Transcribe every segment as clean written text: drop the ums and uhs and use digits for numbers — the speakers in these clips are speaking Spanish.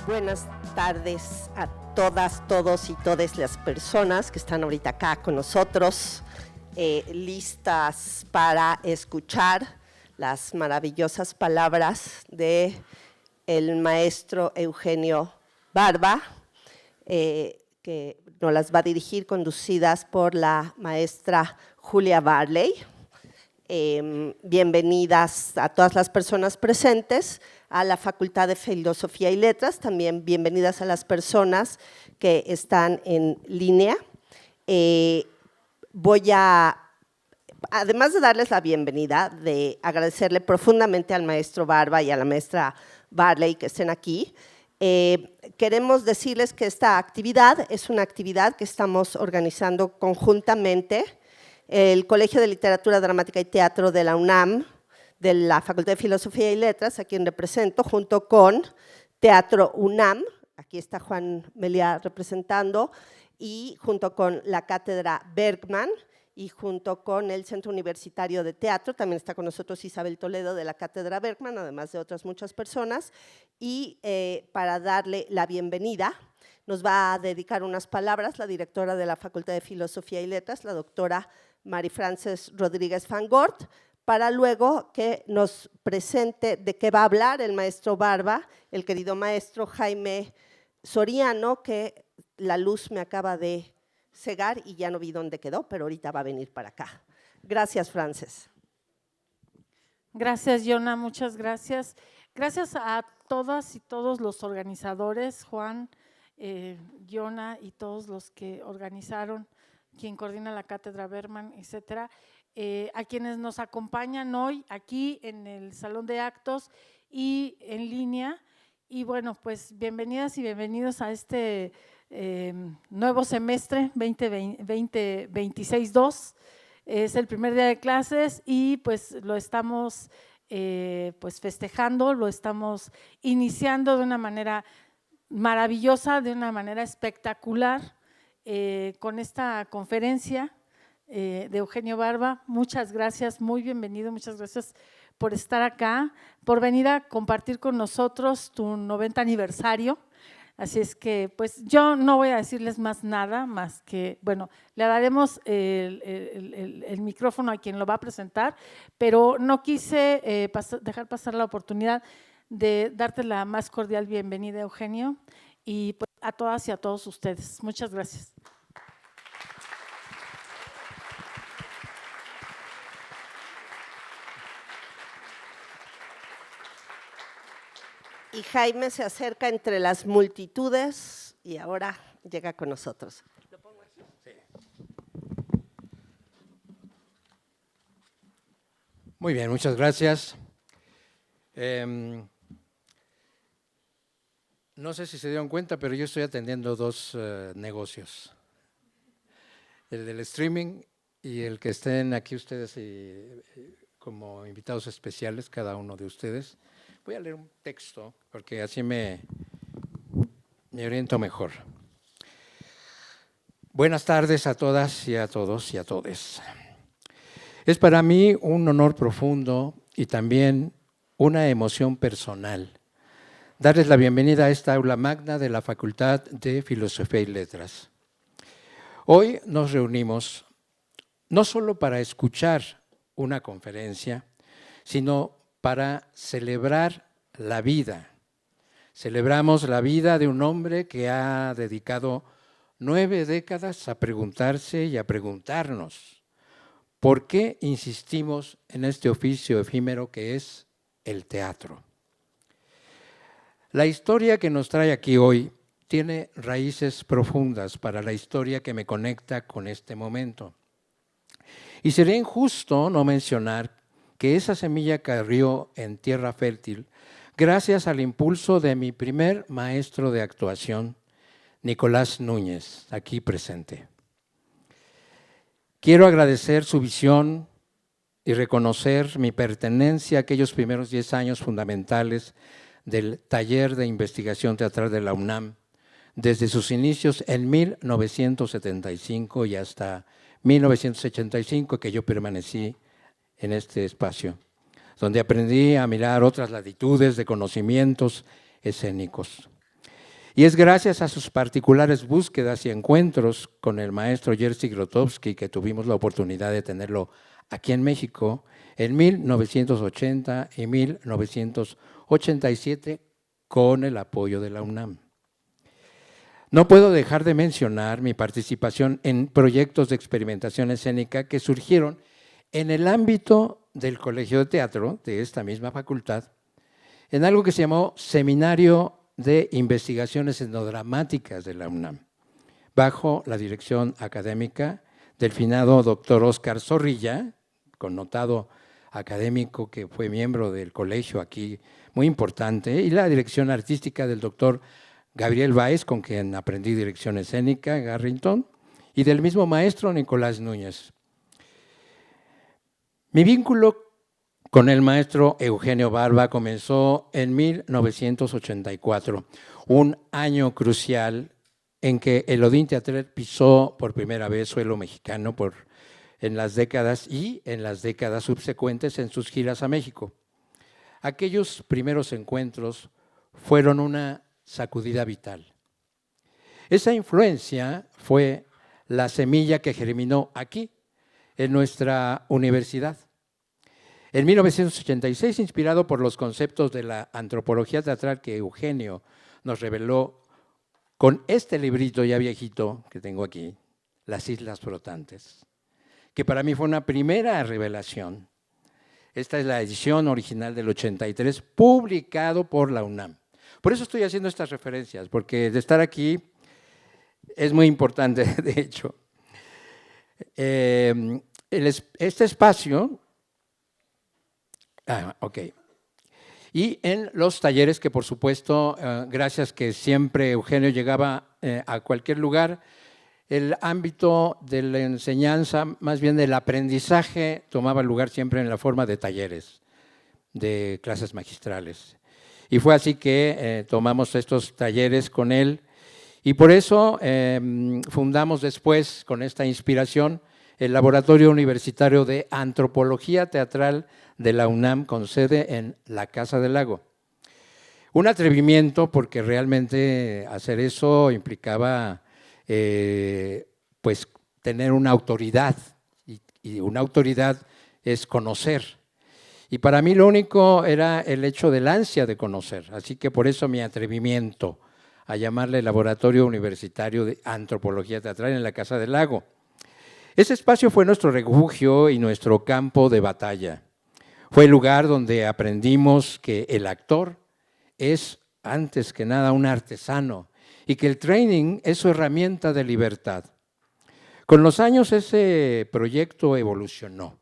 Buenas tardes a todas, todos y todas las personas que están ahorita acá con nosotros, listas para escuchar las maravillosas palabras de el maestro Eugenio Barba, que nos las va a dirigir, conducidas por la maestra Julia Barley. Bienvenidas a todas las personas presentes a la Facultad de Filosofía y Letras, también bienvenidas a las personas que están en línea. Además de darles la bienvenida, de agradecerle profundamente al maestro Barba y a la maestra Barley que estén aquí, queremos decirles que esta actividad es una actividad que estamos organizando conjuntamente el Colegio de Literatura, Dramática y Teatro de la UNAM, de la Facultad de Filosofía y Letras, a quien represento, junto con Teatro UNAM, aquí está Juan Meliá representando, y junto con la Cátedra Bergman, y junto con el Centro Universitario de Teatro, también está con nosotros Isabel Toledo de la Cátedra Bergman, además de otras muchas personas, y para darle la bienvenida, nos va a dedicar unas palabras la directora de la Facultad de Filosofía y Letras, la doctora Mary Frances Rodríguez Van Gort, para luego que nos presente de qué va a hablar el maestro Barba, el querido maestro Jaime Soriano, que la luz me acaba de cegar y ya no vi dónde quedó, pero ahorita va a venir para acá. Gracias, Frances. Gracias, Yona, muchas gracias. Gracias a todas y todos los organizadores, Juan, Yona y todos los que organizaron, quien coordina la Cátedra Bergman, etcétera, a quienes nos acompañan hoy aquí en el Salón de Actos y en línea. Y bueno, pues bienvenidas y bienvenidos a este nuevo semestre 2026-2. Es el primer día de clases y pues lo estamos pues festejando, lo estamos iniciando de una manera maravillosa, de una manera espectacular, con esta conferencia de Eugenio Barba. Muchas gracias, muy bienvenido, muchas gracias por estar acá, por venir a compartir con nosotros tu 90 aniversario. Así es que, pues, yo no voy a decirles más nada, más que, bueno, le daremos el micrófono a quien lo va a presentar, pero no quise dejar pasar la oportunidad de darte la más cordial bienvenida, Eugenio, y pues, a todas y a todos ustedes. Muchas gracias. Y Jaime se acerca entre las multitudes y ahora llega con nosotros. ¿Lo pongo aquí? Sí. Muy bien, muchas gracias. No sé si se dieron cuenta, pero yo estoy atendiendo dos negocios. El del streaming y el que estén aquí ustedes como invitados especiales, cada uno de ustedes. Voy a leer un texto porque así me oriento mejor. Buenas tardes a todas y a todos y a todes. Es para mí un honor profundo y también una emoción personal darles la bienvenida a esta aula magna de la Facultad de Filosofía y Letras. Hoy nos reunimos no solo para escuchar una conferencia, sino para celebrar la vida. Celebramos la vida de un hombre que ha dedicado 9 décadas a preguntarse y a preguntarnos ¿por qué insistimos en este oficio efímero que es el teatro? La historia que nos trae aquí hoy tiene raíces profundas para la historia que me conecta con este momento. Y sería injusto no mencionar que esa semilla cayó en tierra fértil gracias al impulso de mi primer maestro de actuación, Nicolás Núñez, aquí presente. Quiero agradecer su visión y reconocer mi pertenencia a aquellos primeros 10 años fundamentales del taller de investigación teatral de la UNAM, desde sus inicios en 1975 y hasta 1985, que yo permanecí en este espacio, donde aprendí a mirar otras latitudes de conocimientos escénicos. Y es gracias a sus particulares búsquedas y encuentros con el maestro Jerzy Grotowski que tuvimos la oportunidad de tenerlo aquí en México en 1980 y 1987 con el apoyo de la UNAM. No puedo dejar de mencionar mi participación en proyectos de experimentación escénica que surgieron en el ámbito del Colegio de Teatro de esta misma facultad, en algo que se llamó Seminario de Investigaciones Etnodramáticas de la UNAM, bajo la dirección académica del finado doctor Óscar Zorrilla, connotado académico que fue miembro del colegio aquí, muy importante, y la dirección artística del doctor Gabriel Báez, con quien aprendí dirección escénica, Garrington, y del mismo maestro Nicolás Núñez. Mi vínculo con el maestro Eugenio Barba comenzó en 1984, un año crucial en que el Odín Teatral pisó por primera vez suelo mexicano en las décadas subsecuentes en sus giras a México. Aquellos primeros encuentros fueron una sacudida vital. Esa influencia fue la semilla que germinó aquí, en nuestra universidad. En 1986, inspirado por los conceptos de la antropología teatral que Eugenio nos reveló con este librito ya viejito que tengo aquí, Las Islas Flotantes, que para mí fue una primera revelación. Esta es la edición original del 83, publicado por la UNAM. Por eso estoy haciendo estas referencias, porque de estar aquí es muy importante, de hecho. Este espacio, ok. Y en los talleres que, por supuesto, gracias que siempre Eugenio llegaba a cualquier lugar, el ámbito de la enseñanza, más bien del aprendizaje, tomaba lugar siempre en la forma de talleres, de clases magistrales. Y fue así que tomamos estos talleres con él y por eso fundamos después, con esta inspiración, el Laboratorio Universitario de Antropología Teatral de la UNAM, con sede en la Casa del Lago. Un atrevimiento porque realmente hacer eso implicaba pues tener una autoridad y una autoridad es conocer. Y para mí lo único era el hecho del ansia de conocer, así que por eso mi atrevimiento a llamarle Laboratorio Universitario de Antropología Teatral en la Casa del Lago. Ese espacio fue nuestro refugio y nuestro campo de batalla. Fue el lugar donde aprendimos que el actor es, antes que nada, un artesano y que el training es su herramienta de libertad. Con los años ese proyecto evolucionó.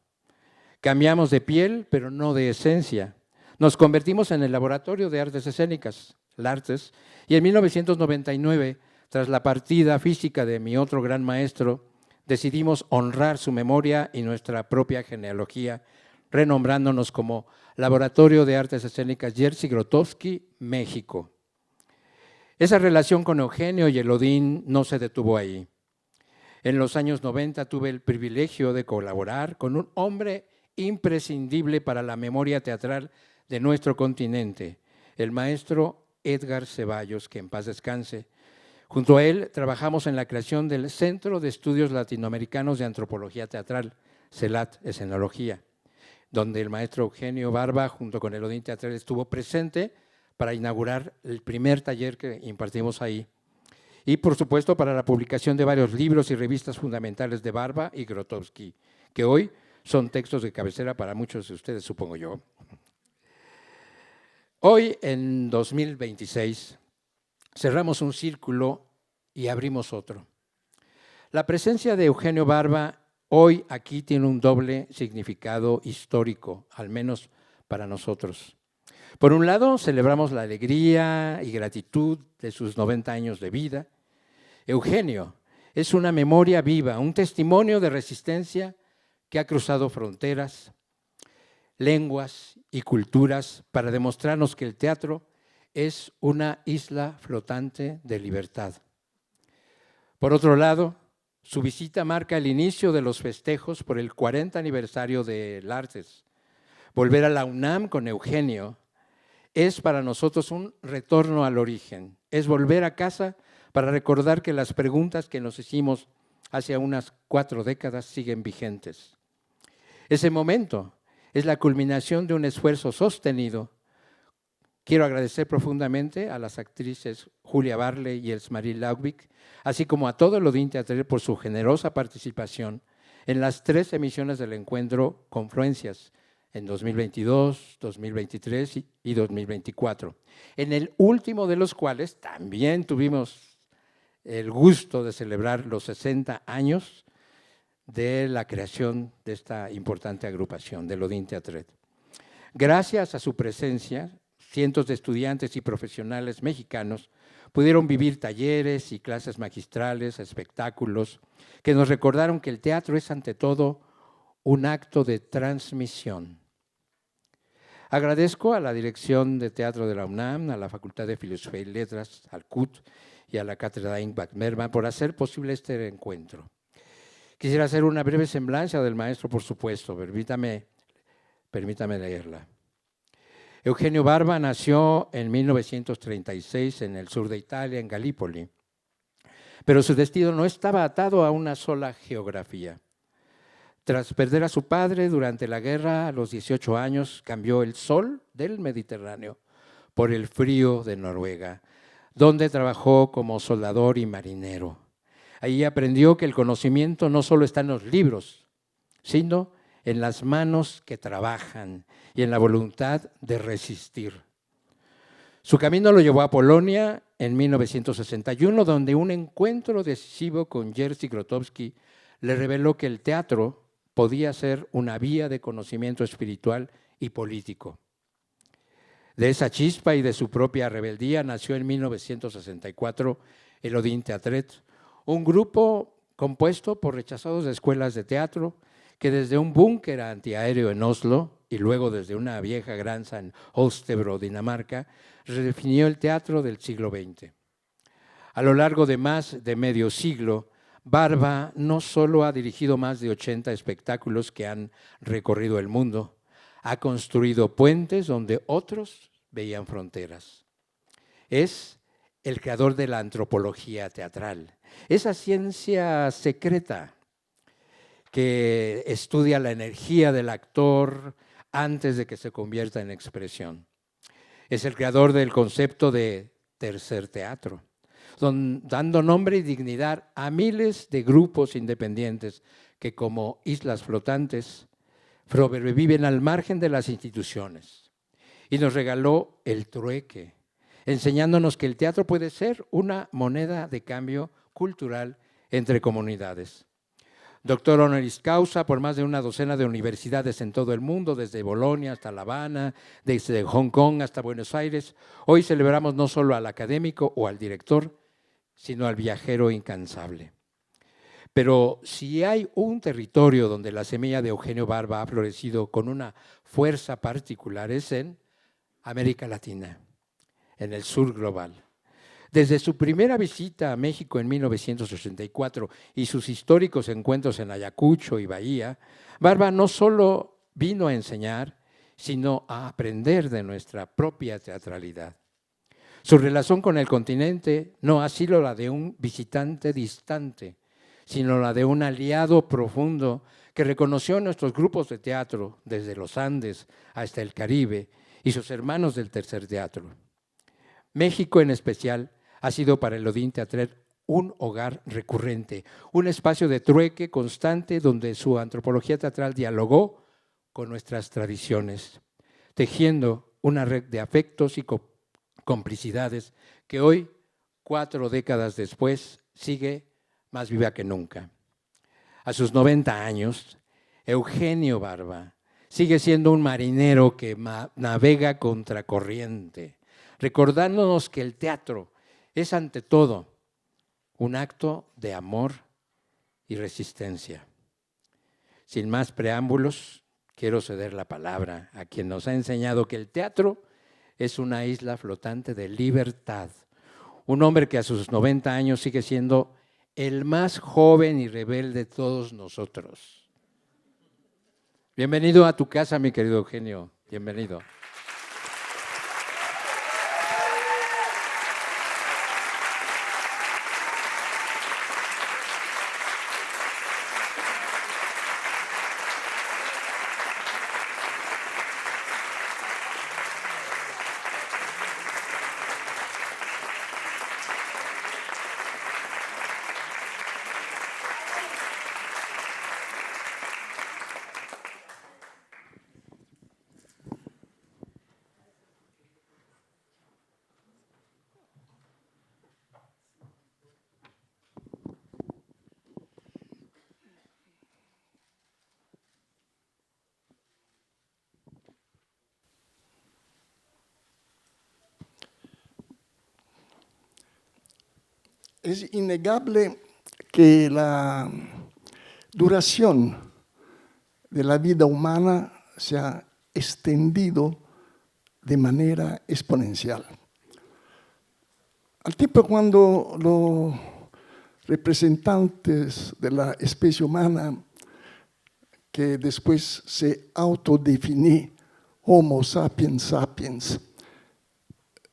Cambiamos de piel, pero no de esencia. Nos convertimos en el Laboratorio de Artes Escénicas, LARTES, y en 1999, tras la partida física de mi otro gran maestro, decidimos honrar su memoria y nuestra propia genealogía, renombrándonos como Laboratorio de Artes Escénicas Jerzy Grotowski, México. Esa relación con Eugenio y el Odín no se detuvo ahí. En los años 90 tuve el privilegio de colaborar con un hombre imprescindible para la memoria teatral de nuestro continente, el maestro Edgar Ceballos, que en paz descanse. Junto a él trabajamos en la creación del Centro de Estudios Latinoamericanos de Antropología Teatral, CELAT, Escenología, donde el maestro Eugenio Barba, junto con el Odín Teatral, estuvo presente para inaugurar el primer taller que impartimos ahí. Y, por supuesto, para la publicación de varios libros y revistas fundamentales de Barba y Grotowski, que hoy son textos de cabecera para muchos de ustedes, supongo yo. Hoy, en 2026, cerramos un círculo y abrimos otro. La presencia de Eugenio Barba hoy aquí tiene un doble significado histórico, al menos para nosotros. Por un lado, celebramos la alegría y gratitud de sus 90 años de vida. Eugenio es una memoria viva, un testimonio de resistencia que ha cruzado fronteras, lenguas y culturas para demostrarnos que el teatro es una isla flotante de libertad. Por otro lado, su visita marca el inicio de los festejos por el 40 aniversario de LARTES. Volver a la UNAM con Eugenio es para nosotros un retorno al origen. es volver a casa para recordar que las preguntas que nos hicimos hace unas 4 décadas siguen vigentes. Ese momento es la culminación de un esfuerzo sostenido. Quiero agradecer profundamente a las actrices Julia Barley y Elsmarie Laubig, así como a todo el Odín Teatral por su generosa participación en las 3 emisiones del encuentro Confluencias, en 2022, 2023 y 2024, en el último de los cuales también tuvimos el gusto de celebrar los 60 años de la creación de esta importante agrupación, del Odín Teatret. Gracias a su presencia, cientos de estudiantes y profesionales mexicanos pudieron vivir talleres y clases magistrales, espectáculos, que nos recordaron que el teatro es ante todo un acto de transmisión. Agradezco a la Dirección de Teatro de la UNAM, a la Facultad de Filosofía y Letras, al CUT y a la Cátedra Ingmar Bergman por hacer posible este encuentro. Quisiera hacer una breve semblanza del maestro, por supuesto, permítame leerla. Eugenio Barba nació en 1936 en el sur de Italia, en Galípoli, pero su destino no estaba atado a una sola geografía. Tras perder a su padre durante la guerra, a los 18 años, cambió el sol del Mediterráneo por el frío de Noruega, donde trabajó como soldador y marinero. Allí aprendió que el conocimiento no solo está en los libros, sino en las manos que trabajan y en la voluntad de resistir. Su camino lo llevó a Polonia en 1961, donde un encuentro decisivo con Jerzy Grotowski le reveló que el teatro podía ser una vía de conocimiento espiritual y político. De esa chispa y de su propia rebeldía nació en 1964 el Odín Teatret, un grupo compuesto por rechazados de escuelas de teatro que desde un búnker antiaéreo en Oslo y luego desde una vieja granja en Holstebro, Dinamarca, redefinió el teatro del siglo XX. A lo largo de más de medio siglo, Barba no solo ha dirigido más de 80 espectáculos que han recorrido el mundo, ha construido puentes donde otros veían fronteras. Es el creador de la antropología teatral, esa ciencia secreta que estudia la energía del actor antes de que se convierta en expresión. Es el creador del concepto de tercer teatro, dando nombre y dignidad a miles de grupos independientes que como islas flotantes sobreviven al margen de las instituciones. Y nos regaló el trueque, enseñándonos que el teatro puede ser una moneda de cambio cultural entre comunidades. Doctor honoris causa por más de una docena de universidades en todo el mundo, desde Bolonia hasta La Habana, desde Hong Kong hasta Buenos Aires. Hoy celebramos no solo al académico o al director, sino al viajero incansable. Pero si hay un territorio donde la semilla de Eugenio Barba ha florecido con una fuerza particular es en América Latina, en el sur global. Desde su primera visita a México en 1984 y sus históricos encuentros en Ayacucho y Bahía, Barba no solo vino a enseñar, sino a aprender de nuestra propia teatralidad. Su relación con el continente no ha sido la de un visitante distante, sino la de un aliado profundo que reconoció nuestros grupos de teatro, desde los Andes hasta el Caribe, y sus hermanos del tercer teatro. México en especial ha sido para el Odín Teatret un hogar recurrente, un espacio de trueque constante donde su antropología teatral dialogó con nuestras tradiciones, tejiendo una red de afectos y complicidades que hoy, 4 décadas después, sigue más viva que nunca. A sus 90 años, Eugenio Barba sigue siendo un marinero que navega contracorriente, recordándonos que el teatro es ante todo un acto de amor y resistencia. Sin más preámbulos, quiero ceder la palabra a quien nos ha enseñado que el teatro es una isla flotante de libertad. Un hombre que a sus 90 años sigue siendo el más joven y rebelde de todos nosotros. Bienvenido a tu casa, mi querido Eugenio. Bienvenido. es innegable que la duración de la vida humana se ha extendido de manera exponencial. Al tiempo cuando los representantes de la especie humana, que después se autodefiní Homo sapiens sapiens,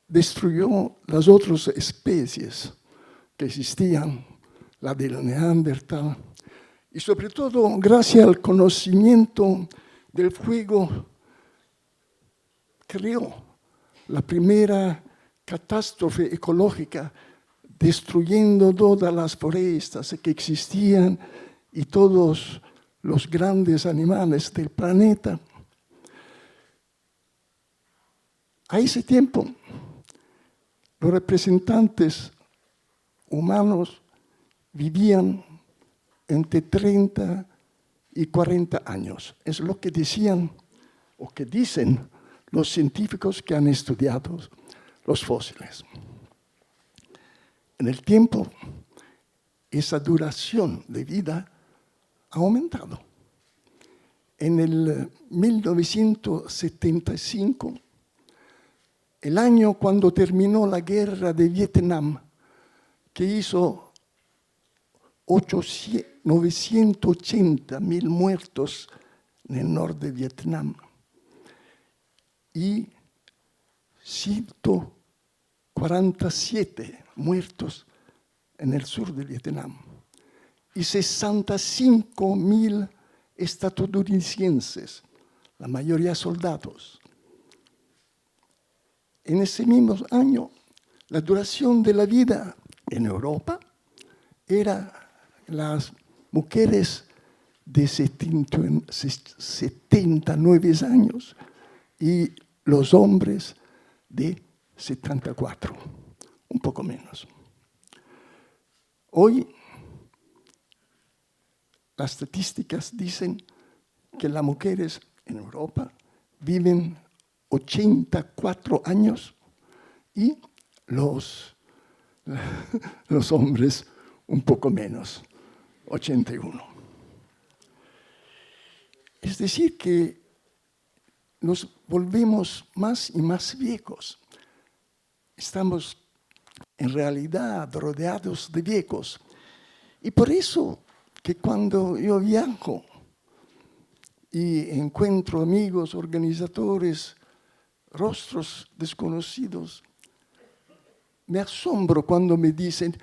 destruyó las otras especies que existían, la del Neandertal, y sobre todo gracias al conocimiento del fuego, creó la primera catástrofe ecológica, destruyendo todas las forestas que existían y todos los grandes animales del planeta. A ese tiempo, los representantes humanos vivían entre 30 y 40 años. Es lo que decían o que dicen los científicos que han estudiado los fósiles. En el tiempo, esa duración de vida ha aumentado. En el 1975, el año cuando terminó la guerra de Vietnam, que hizo 980.000 muertos en el norte de Vietnam y 147 muertos en el sur de Vietnam y 65.000 estadounidenses, la mayoría soldados. En ese mismo año, la duración de la vida en Europa era las mujeres de 79 años y los hombres de 74, un poco menos. Hoy, las estadísticas dicen que las mujeres en Europa viven 84 años y los hombres un poco menos, 81. Es decir, que nos volvemos más y más viejos. Estamos en realidad rodeados de viejos. Y por eso que cuando yo viajo y encuentro amigos, organizadores, rostros desconocidos, me asombro cuando me dicen: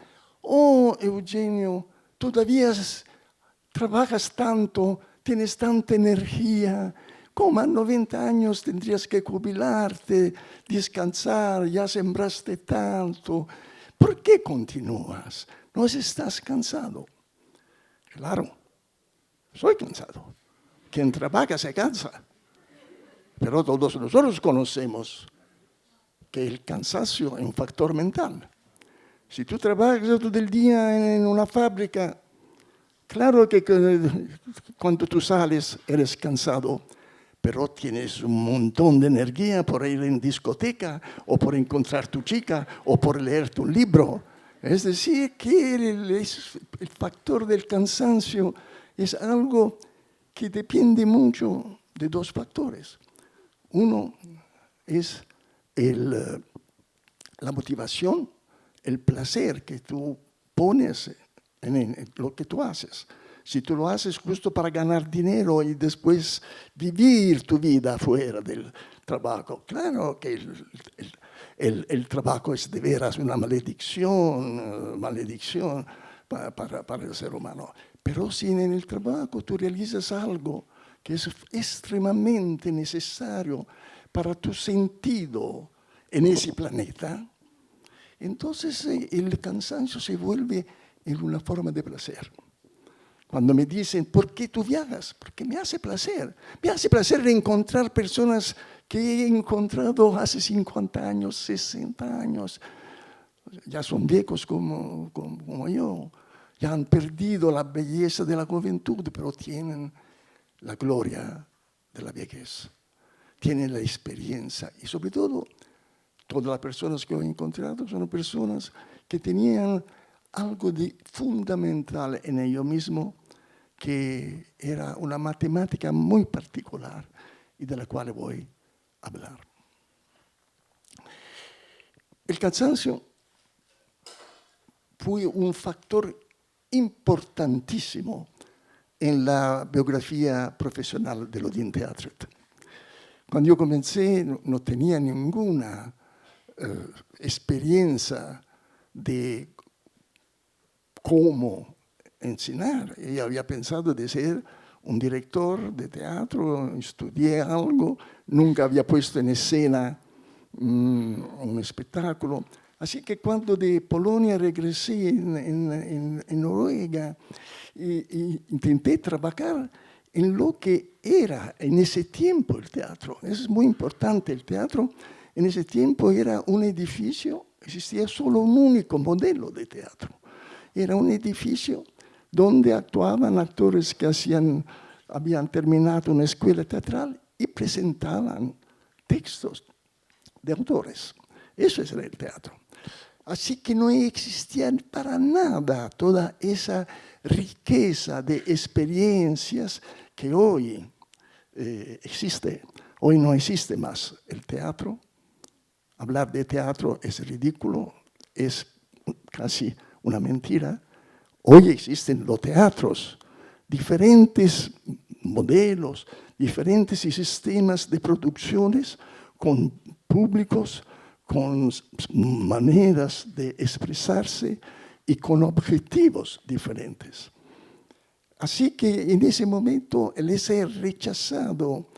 oh, Eugenio, todavía trabajas tanto, tienes tanta energía, como a 90 años tendrías que jubilarte, descansar, ya sembraste tanto. ¿Por qué continúas? ¿No estás cansado? Claro, soy cansado. Quien trabaja se cansa. Pero todos nosotros conocemos que el cansancio es un factor mental. Si tú trabajas todo el día en una fábrica, claro que cuando tú sales eres cansado, pero tienes un montón de energía por ir en discoteca, o por encontrar tu chica, o por leer tu libro. Es decir, que el factor del cansancio es algo que depende mucho de dos factores. Uno es la motivación, el placer que tú pones en lo que tú haces. Si tú lo haces justo para ganar dinero y después vivir tu vida fuera del trabajo, claro que el trabajo es de veras una maldición para el ser humano. Pero si en el trabajo tú realizas algo que es extremadamente necesario para tu sentido en ese planeta, entonces el cansancio se vuelve en una forma de placer. Cuando me dicen: ¿por qué tú viajas? Porque me hace placer. Me hace placer encontrar personas que he encontrado hace 50 años, 60 años. Ya son viejos como yo. Ya han perdido la belleza de la juventud, pero tienen la gloria de la vejez. Tienen la experiencia. Y sobre todo, todas las personas que he encontrado son personas que tenían algo de fundamental en ello mismo, que era una matemática muy particular y de la cual voy a hablar. El cansancio fue un factor importantísimo en la biografía profesional de l'Odin Theatret. Cuando yo comencé no tenía ninguna experiencia de cómo enseñar. Yo había pensado de ser un director de teatro, estudié algo, nunca había puesto en escena un espectáculo. Así que cuando de Polonia regresé en Noruega, intenté trabajar en lo que era en ese tiempo el teatro. Eso es muy importante. El teatro en ese tiempo era un edificio, existía solo un único modelo de teatro. Era un edificio donde actuaban actores que habían terminado una escuela teatral y presentaban textos de autores. Eso era el teatro. Así que no existía para nada toda esa riqueza de experiencias que hoy existe. Hoy no existe más el teatro. Hablar de teatro es ridículo, es casi una mentira. Hoy existen los teatros, diferentes modelos, diferentes sistemas de producciones con públicos, con maneras de expresarse y con objetivos diferentes. Así que en ese momento el ser rechazado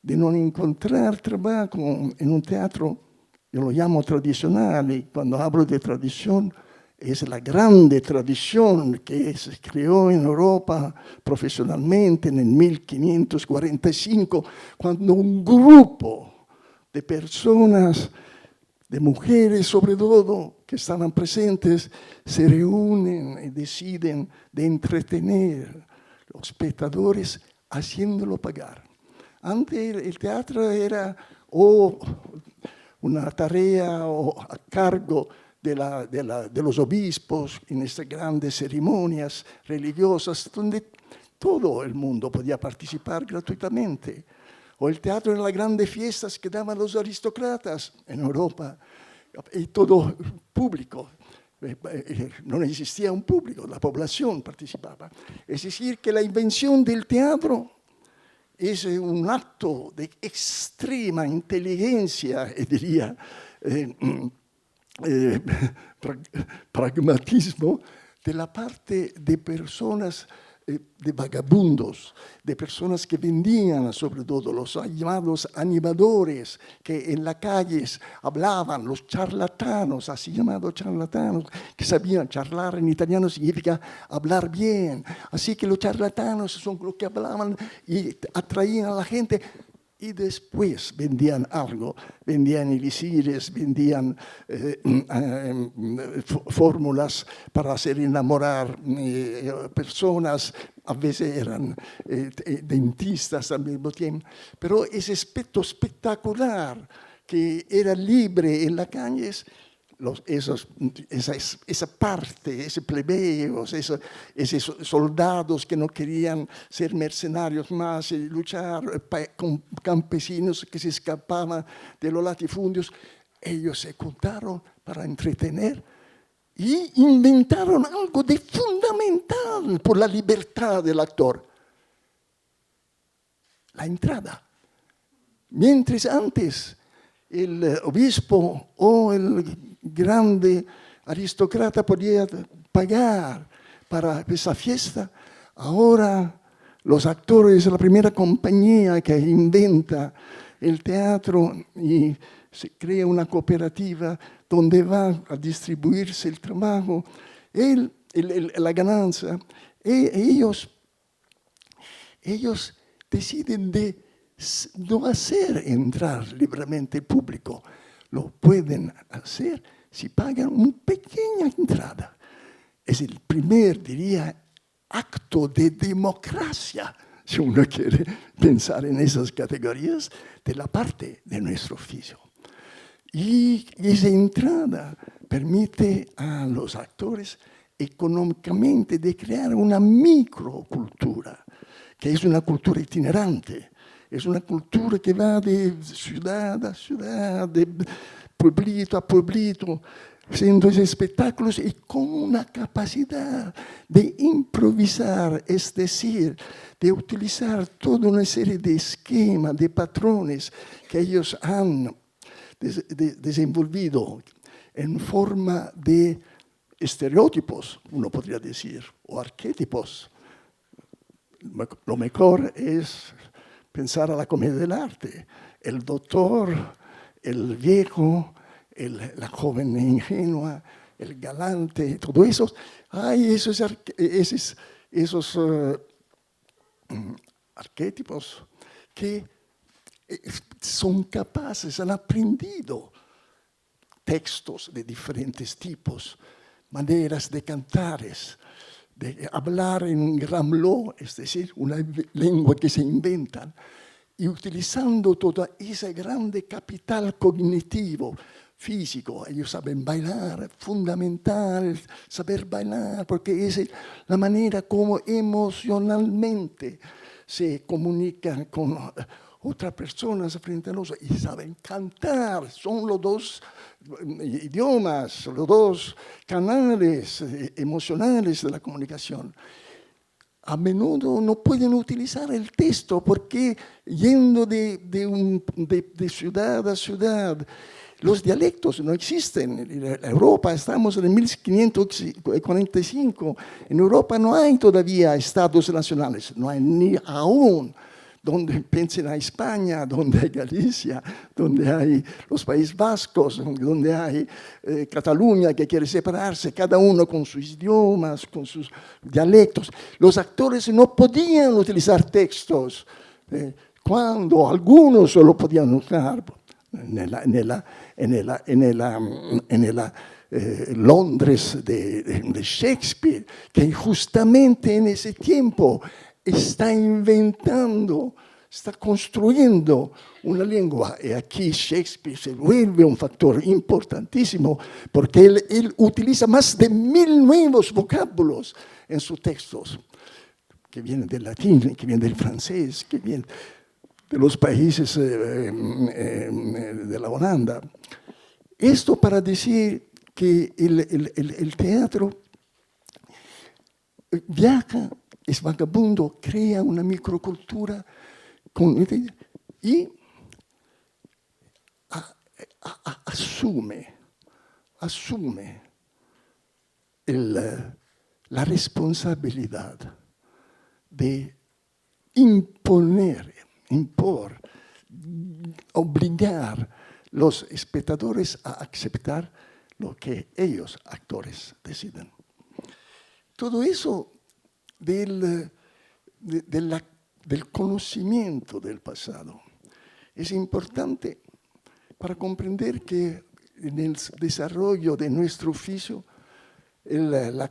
de no encontrar trabajo en un teatro, yo lo llamo tradicional, y cuando hablo de tradición es la grande tradición que se creó en Europa profesionalmente en el 1545, cuando un grupo de personas, de mujeres sobre todo, que estaban presentes, se reúnen y deciden de entretener a los espectadores haciéndolo pagar. Antes el teatro era una tarea a cargo de los obispos en estas grandes ceremonias religiosas, donde todo el mundo podía participar gratuitamente. O el teatro en las grandes fiestas que daban los aristócratas en Europa, y todo público. No existía un público, la población participaba. Es decir, que la invención del teatro es un acto de extrema inteligencia, diría, pragmatismo de la parte de personas, de vagabundos, de personas que vendían, sobre todo los llamados animadores, que en las calles hablaban, los charlatanos, así llamados charlatanos, que sabían charlar en italiano significa hablar bien. Así que los charlatanos son los que hablaban y atraían a la gente. Y después vendían algo, vendían elixires, vendían fórmulas para hacer enamorar personas, a veces eran dentistas al mismo tiempo. Pero ese aspecto espectacular que era libre en las calles, esa parte, esos plebeyos, esos soldados que no querían ser mercenarios más y luchar con campesinos que se escapaban de los latifundios, ellos se juntaron para entretener y inventaron algo de fundamental por la libertad del actor: la entrada. Mientras antes el obispo o el grande aristócrata podía pagar para esa fiesta, ahora los actores, la primera compañía que inventa el teatro y se crea una cooperativa donde va a distribuirse el trabajo, la ganancia, ellos deciden de no hacer entrar libremente el público. Lo pueden hacer si pagan una pequeña entrada. Es el primer, diría, acto de democracia, si uno quiere pensar en esas categorías, de la parte de nuestro oficio. Y esa entrada permite a los actores económicamente de crear una microcultura, que es una cultura itinerante, es una cultura que va de ciudad a ciudad, de pueblito a pueblito, haciendo espectáculos y con una capacidad de improvisar, es decir, de utilizar toda una serie de esquemas, de patrones que ellos han desenvolvido en forma de estereotipos, uno podría decir, o arquetipos. Lo mejor es pensar a la comedia del arte, el doctor, el viejo, la joven ingenua, el galante, todo eso. Hay esos arquetipos que son capaces, han aprendido textos de diferentes tipos, maneras de cantares, de hablar en un gramlo, es decir, una lengua que se inventan, y utilizando todo ese grande capital cognitivo, físico. Ellos saben bailar, fundamental saber bailar, porque es la manera como emocionalmente se comunican con otras personas frente a nosotros, y saben cantar. Son los dos idiomas, los dos canales emocionales de la comunicación. A menudo no pueden utilizar el texto porque yendo de ciudad a ciudad, los dialectos no existen. En Europa estamos en 1545. En Europa no hay todavía estados nacionales, no hay ni aún. Donde piensen a España, donde hay Galicia, donde hay los Países Vascos, donde hay Cataluña que quiere separarse, cada uno con sus idiomas, con sus dialectos. Los actores no podían utilizar textos, cuando algunos solo podían usar en el Londres de Shakespeare, que justamente en ese tiempo está inventando, está construyendo una lengua. Y aquí Shakespeare se vuelve un factor importantísimo porque él utiliza más de 1000 nuevos vocábulos en sus textos, que vienen del latín, que vienen del francés, que vienen de los países de la Holanda. Esto para decir que el teatro viaja, es vagabundo, crea una microcultura y asume la responsabilidad de obligar los espectadores a aceptar lo que ellos, actores, deciden. Todo eso del conocimiento del pasado es importante para comprender que en el desarrollo de nuestro oficio el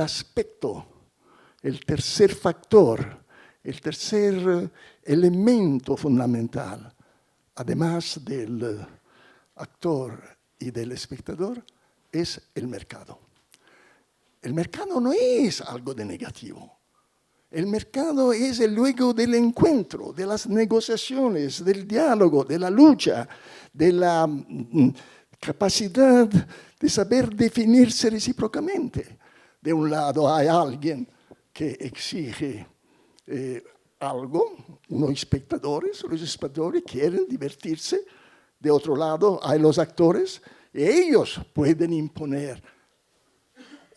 aspecto, el tercer factor, el tercer elemento fundamental, además del actor y del espectador, es el mercado. El mercado no es algo de negativo. El mercado es el luego del encuentro, de las negociaciones, del diálogo, de la lucha, de la capacidad de saber definirse recíprocamente. De un lado hay alguien que exige algo, los espectadores quieren divertirse. De otro lado hay los actores, y ellos pueden imponer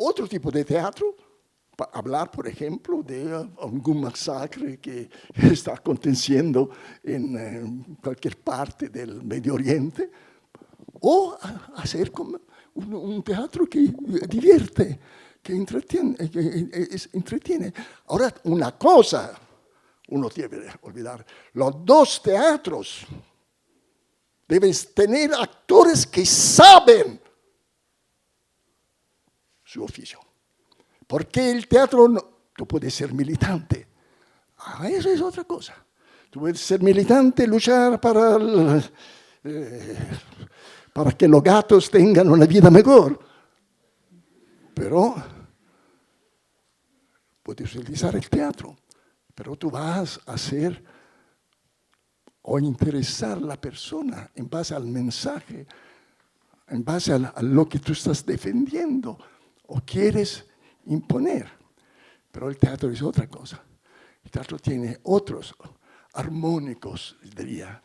otro tipo de teatro, para hablar, por ejemplo, de algún masacre que está aconteciendo en cualquier parte del Medio Oriente, o hacer como un teatro que divierte, que entretiene. Ahora, una cosa uno debe olvidar, los dos teatros deben tener actores que saben su oficio. Porque el teatro, tú puedes ser militante. Eso es otra cosa. Tú puedes ser militante, luchar para para que los gatos tengan una vida mejor. Pero puedes utilizar el teatro, pero tú vas a hacer o interesar a la persona en base al mensaje, en base a lo que tú estás defendiendo o quieres imponer. Pero el teatro es otra cosa. El teatro tiene otros armónicos, diría.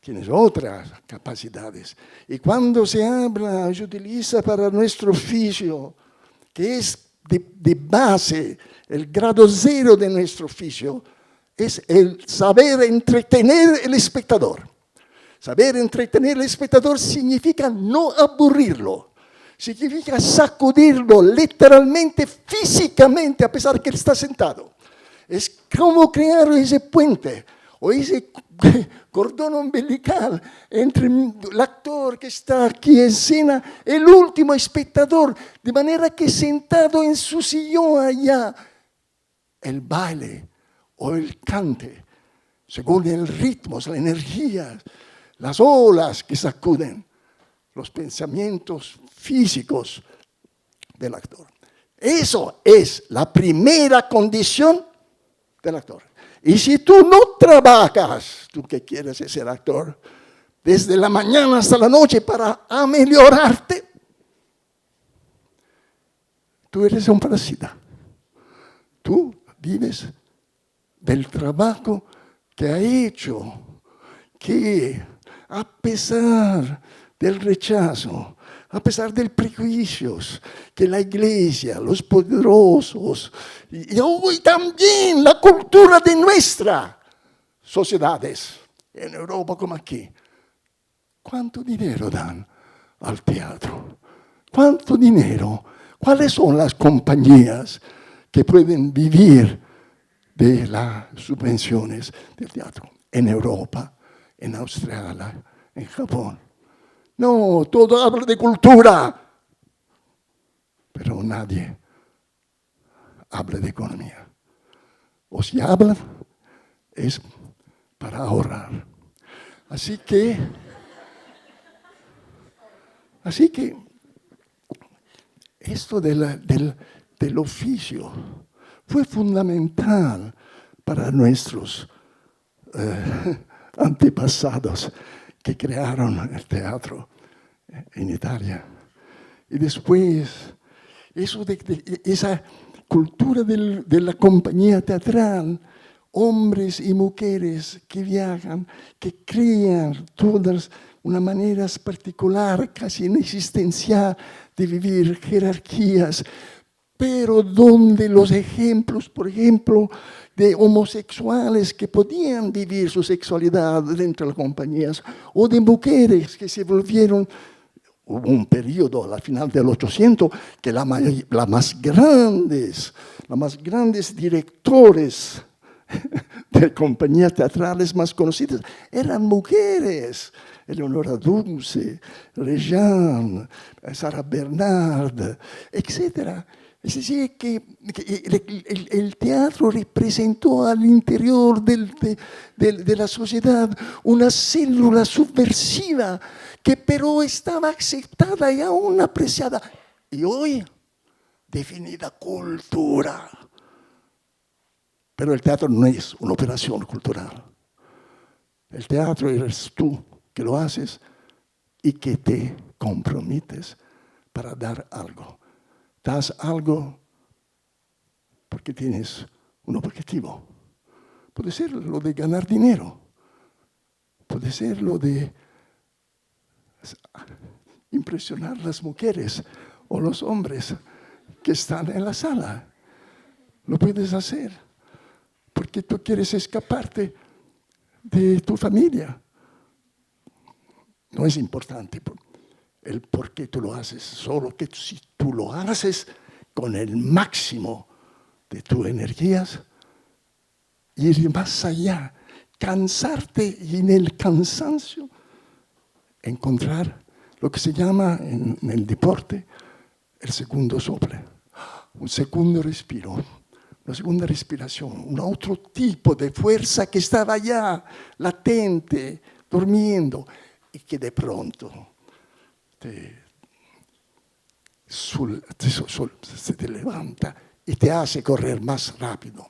Tienes otras capacidades. Y cuando se habla, se utiliza para nuestro oficio, que es de base, el grado cero de nuestro oficio, es el saber entretener al espectador. Saber entretener al espectador significa no aburrirlo, significa sacudirlo literalmente, físicamente, a pesar de que él está sentado. Es como crear ese puente o ese cordón umbilical entre el actor que está aquí en escena, el último espectador, de manera que sentado en su sillón allá, el baile o el cante, según el ritmo, la energía, las olas que sacuden, los pensamientos físicos del actor. Eso es la primera condición del actor. Y si tú no trabajas, tú que quieres ser actor, desde la mañana hasta la noche para ameliorarte, tú eres un parásita. Tú vives del trabajo que ha hecho, que a pesar del rechazo, a pesar de los prejuicios que la iglesia, los poderosos y hoy también la cultura de nuestras sociedades, en Europa como aquí, ¿cuánto dinero dan al teatro? ¿Cuánto dinero? ¿Cuáles son las compañías que pueden vivir de las subvenciones del teatro? En Europa, en Australia, en Japón. No, todo habla de cultura, pero nadie habla de economía. O si hablan, es para ahorrar. Así que esto del oficio fue fundamental para nuestros antepasados que crearon el teatro en Italia. Y después, esa cultura de la compañía teatral, hombres y mujeres que viajan, que crean todas una manera particular, casi inexistencial, de vivir jerarquías, pero donde los ejemplos, por ejemplo, de homosexuales que podían vivir su sexualidad dentro de las compañías, o de mujeres que se volvieron, hubo un periodo al final del 800 que las más grandes directores de compañías teatrales más conocidas eran mujeres. Eleonora Duse, Regine, Sarah Bernard, etc. Es decir, que el teatro representó al interior de la sociedad una célula subversiva que pero estaba aceptada y aún apreciada. Y hoy, definida cultura. Pero el teatro no es una operación cultural. El teatro eres tú que lo haces y que te comprometes para dar algo. Das algo porque tienes un objetivo. Puede ser lo de ganar dinero. Puede ser lo de impresionar a las mujeres o los hombres que están en la sala. Lo puedes hacer porque tú quieres escaparte de tu familia. No es importante el por qué tú lo haces, solo que si tú lo haces con el máximo de tus energías, ir más allá, cansarte y en el cansancio encontrar lo que se llama en el deporte el segundo soplo, un segundo respiro, una segunda respiración, un otro tipo de fuerza que estaba allá, latente, durmiendo, y que de pronto se te levanta y te hace correr más rápido.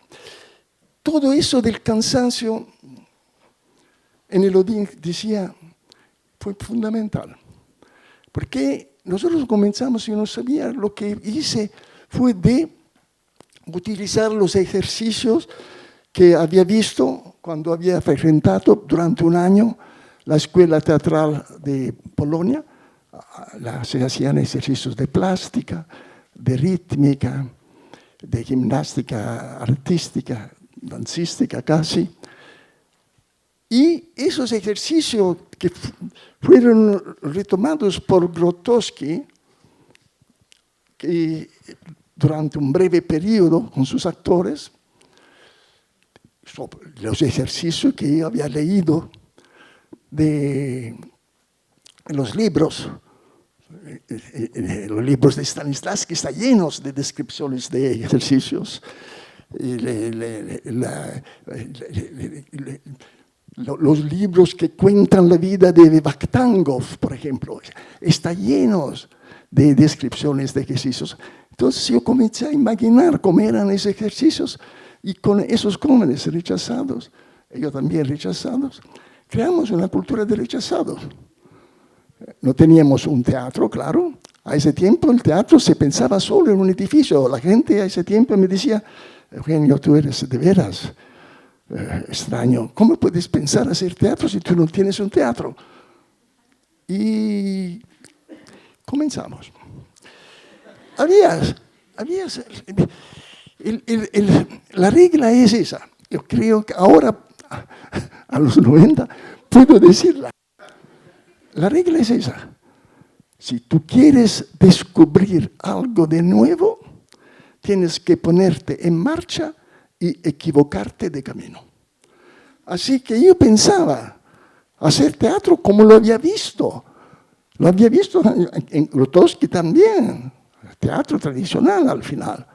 Todo eso del cansancio, en Elodie decía, fue fundamental. Porque nosotros comenzamos, yo no sabía, lo que hice fue de utilizar los ejercicios que había visto cuando había frecuentado durante un año la Escuela Teatral de Polonia. Se hacían ejercicios de plástica, de rítmica, de gimnástica artística, dancística casi. Y esos ejercicios que fueron retomados por Grotowski, que durante un breve periodo con sus actores, los ejercicios que yo había leído de los libros de Stanislavski están llenos de descripciones de ejercicios. Los libros que cuentan la vida de Vakhtangov, por ejemplo, están llenos de descripciones de ejercicios. Entonces yo comencé a imaginar cómo eran esos ejercicios y con esos jóvenes rechazados, ellos también rechazados, creamos una cultura de rechazados. No teníamos un teatro, claro. A ese tiempo el teatro se pensaba solo en un edificio. La gente a ese tiempo me decía, Eugenio, tú eres de veras extraño. ¿Cómo puedes pensar hacer teatro si tú no tienes un teatro? Y comenzamos. La regla es esa. Yo creo que ahora, a los 90, puedo decirla. La regla es esa. Si tú quieres descubrir algo de nuevo, tienes que ponerte en marcha y equivocarte de camino. Así que yo pensaba hacer teatro como lo había visto. Lo había visto en Grotowski también. Teatro tradicional al final.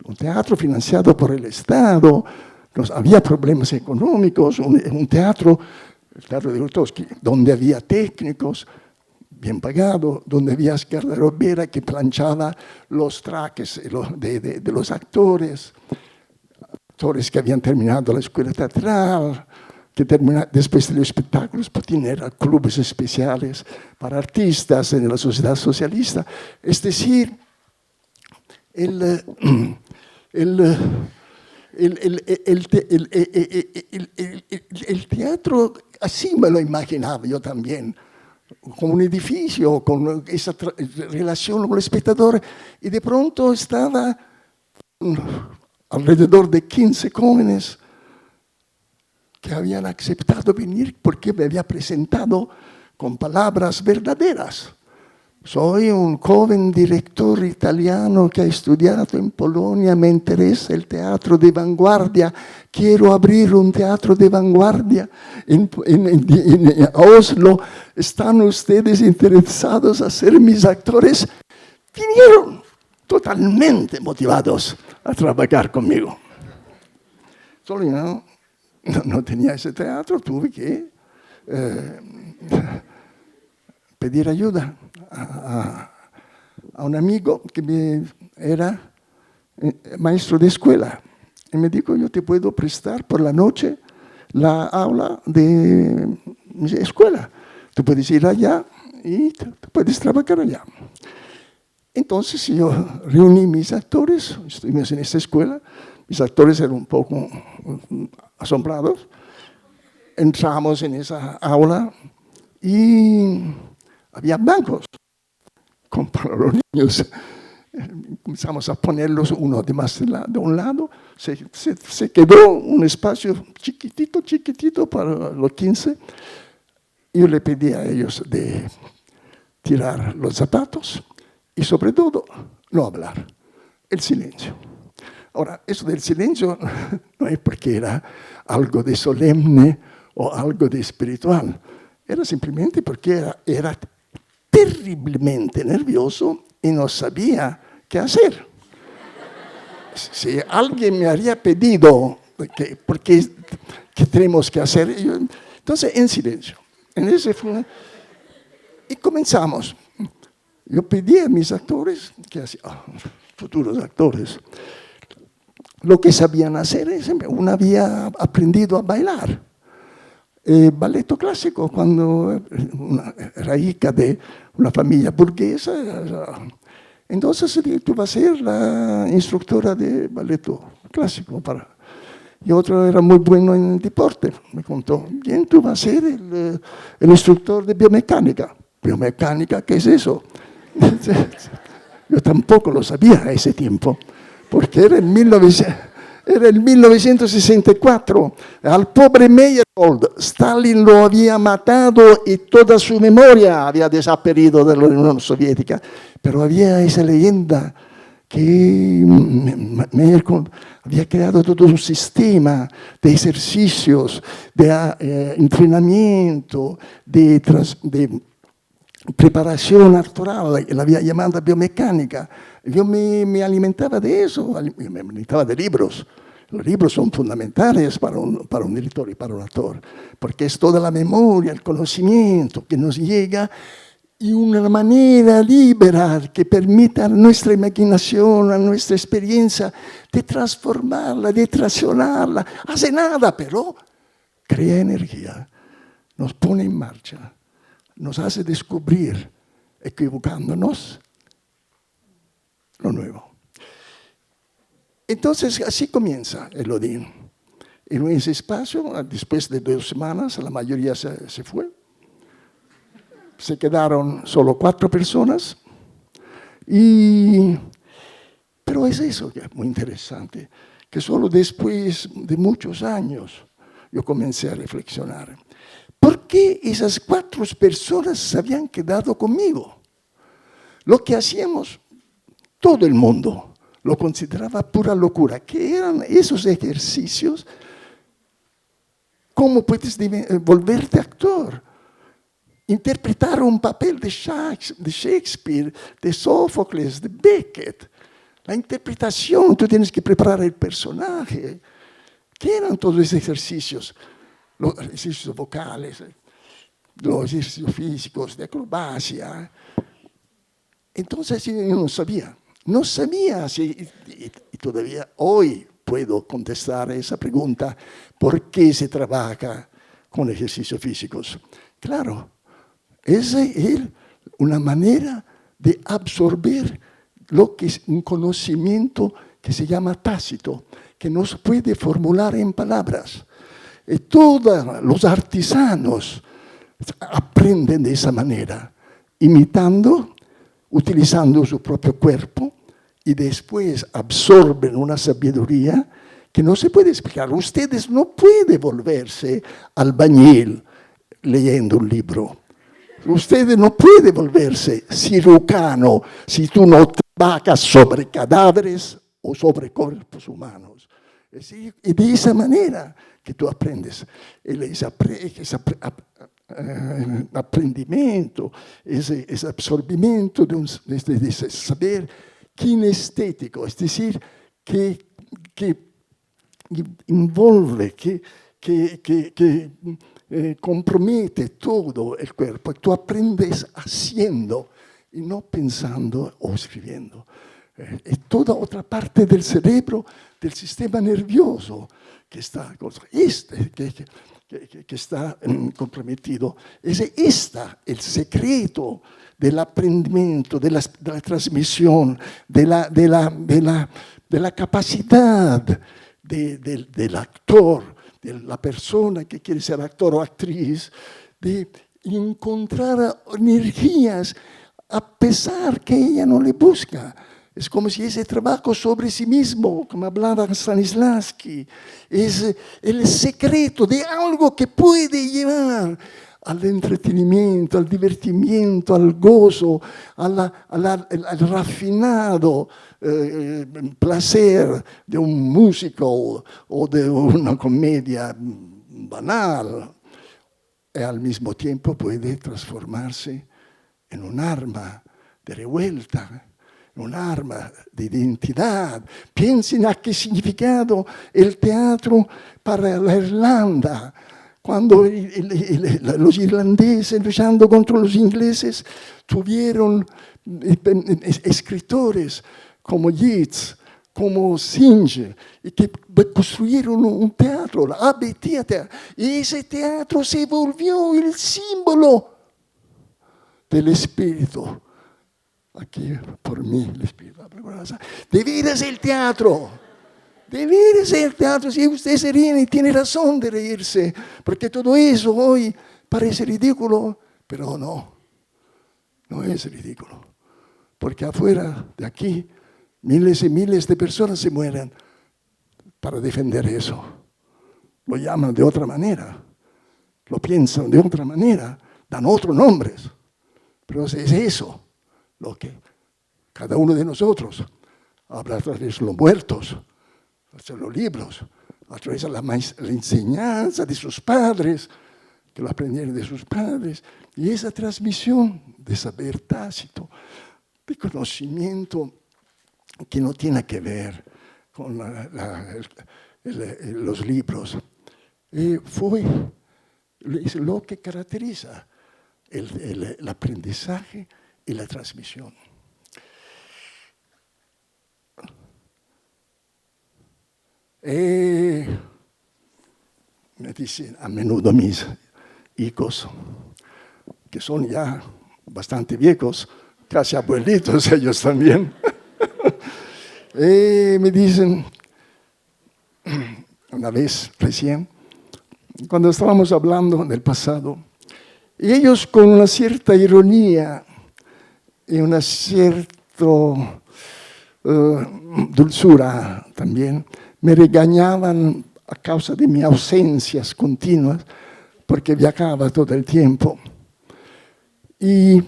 Un teatro financiado por el Estado. Había problemas económicos. Un teatro, el teatro de Grotowski, donde había técnicos bien pagados, donde había Scarla Robera que planchaba los trajes de los actores que habían terminado la escuela teatral, que después de los espectáculos tener clubes especiales para artistas en la sociedad socialista. Es decir, el teatro, así me lo imaginaba yo también, como un edificio, con esa relación con el espectador, y de pronto estaba alrededor de 15 jóvenes que habían aceptado venir porque me había presentado con palabras verdaderas. Soy un joven director italiano que ha estudiado en Polonia, me interesa el teatro de vanguardia, quiero abrir un teatro de vanguardia en Oslo. ¿Están ustedes interesados en ser mis actores? Vinieron totalmente motivados a trabajar conmigo. Solo yo no tenía ese teatro, tuve que pedir ayuda a un amigo que era maestro de escuela. Y me dijo, yo te puedo prestar por la noche la aula de mi escuela. Tú puedes ir allá y puedes trabajar allá. Entonces yo reuní mis actores, estuvimos en esta escuela, mis actores eran un poco asombrados. Entramos en esa aula y había bancos para los niños. Comenzamos a ponerlos uno además de un lado. Se quedó un espacio chiquitito para los 15. Yo le pedí a ellos de tirar los zapatos y sobre todo no hablar, el silencio. Ahora, eso del silencio no es porque era algo de solemne o algo de espiritual. Era simplemente porque era terriblemente nervioso y no sabía qué hacer. Si alguien me habría pedido qué tenemos que hacer, entonces en silencio. En ese fue, Y comenzamos. Yo pedí a mis actores, futuros actores, lo que sabían hacer. Uno había aprendido a bailar. Balletto clásico, cuando era hija de una familia burguesa. Entonces tú vas a ser la instructora de balletto clásico. Y otro era muy bueno en deporte. Me contó, bien, tú vas a ser el instructor de biomecánica. ¿Biomecánica? ¿Qué es eso? Yo tampoco lo sabía a ese tiempo, porque era en 1964. Al pobre Meyerhold, Stalin lo había matado y toda su memoria había desaparecido de la Unión Soviética. Pero había esa leyenda que Meyerhold había creado todo un sistema de ejercicios, de entrenamiento, de preparación actoral, la había llamado biomecánica. Yo me alimentaba de eso, me alimentaba de libros. Los libros son fundamentales para un director y para un actor, porque es toda la memoria, el conocimiento que nos llega y una manera liberal que permita a nuestra imaginación, a nuestra experiencia, de transformarla, de traccionarla. Hace nada, pero crea energía, nos pone en marcha, nos hace descubrir, equivocándonos, lo nuevo. Entonces, así comienza el Odín. En ese espacio, después de 2 semanas, la mayoría se fue. Se quedaron solo 4 personas. Pero es eso que es muy interesante, que solo después de muchos años yo comencé a reflexionar. ¿Por qué esas 4 personas se habían quedado conmigo? Lo que hacíamos, todo el mundo lo consideraba pura locura. ¿Qué eran esos ejercicios? ¿Cómo puedes volverte actor? Interpretar un papel de Shakespeare, de Sófocles, de Beckett. La interpretación, tú tienes que preparar el personaje. ¿Qué eran todos esos ejercicios? Los ejercicios vocales, los ejercicios físicos, de acrobacia. Entonces yo no sabía si, y todavía hoy puedo contestar esa pregunta, ¿por qué se trabaja con ejercicios físicos? Claro, esa es una manera de absorber lo que es un conocimiento que se llama tácito, que no se puede formular en palabras. Todos los artesanos aprenden de esa manera, imitando, utilizando su propio cuerpo, y después absorben una sabiduría que no se puede explicar. Ustedes no pueden volverse albañil leyendo un libro. Ustedes no pueden volverse cirujano si tú no trabajas sobre cadáveres o sobre cuerpos humanos. Es decir, y de esa manera que tú aprendes. Ese aprendimiento, ese absorbimiento de ese saber kinestético, es decir, que envuelve, que compromete todo el cuerpo. Tú aprendes haciendo y no pensando o escribiendo. Es toda otra parte del cerebro, del sistema nervioso que está comprometido. Es el secreto del aprendimiento, de la transmisión, de la capacidad del actor, de la persona que quiere ser actor o actriz, de encontrar energías a pesar que ella no le busca. Es como si ese trabajo sobre sí mismo, como hablaba Stanislavski, es el secreto de algo que puede llevar al entretenimiento, al divertimiento, al gozo, al refinado placer de un musical o de una comedia banal. Y al mismo tiempo puede transformarse en un arma de revuelta, un arma de identidad. Piensen a qué significado el teatro para la Irlanda, Cuando los irlandeses luchando contra los ingleses tuvieron escritores como Yeats, como Synge, y que construyeron un teatro, la Abbey Theatre, y ese teatro se volvió el símbolo del espíritu. Aquí, por mí, el espíritu. De veras el teatro. De veras el teatro. Si usted se ríe y tiene razón de reírse, porque todo eso hoy parece ridículo, pero no es ridículo. Porque afuera de aquí, miles y miles de personas se mueren para defender eso. Lo llaman de otra manera, lo piensan de otra manera, dan otros nombres. Pero es eso lo que cada uno de nosotros habla a través de los muertos, a través de los libros, a través de la enseñanza de sus padres, que lo aprendieron de sus padres, y esa transmisión de saber tácito, de conocimiento que no tiene que ver con los libros, es lo que caracteriza el aprendizaje y la transmisión. Me dicen a menudo mis hijos, que son ya bastante viejos, casi abuelitos ellos también, me dicen, una vez recién, cuando estábamos hablando del pasado, y ellos con una cierta ironía y una cierta dulzura también, me regañaban a causa de mis ausencias continuas, porque viajaba todo el tiempo. Y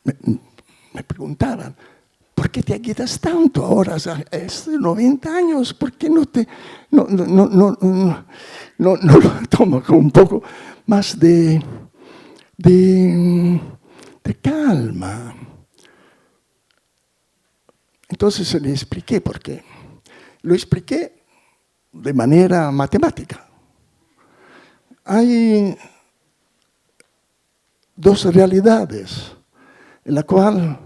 me preguntaban, ¿por qué te quedas tanto ahora? Es de 90 años, ¿por qué no lo tomo con un poco más de calma? Entonces le expliqué por qué. Lo expliqué de manera matemática. Hay dos realidades en la cual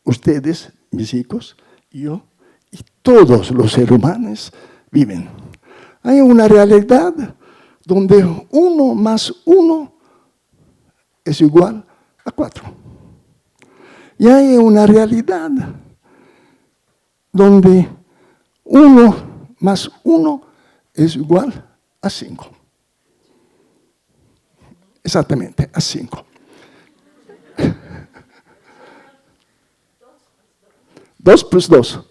ustedes, mis hijos, yo y todos los seres humanos viven. Hay una realidad donde 1 más 1 es igual a 4. Y hay una realidad donde 1 más 1 es igual a 5. Exactamente, a 5. 2 plus 2.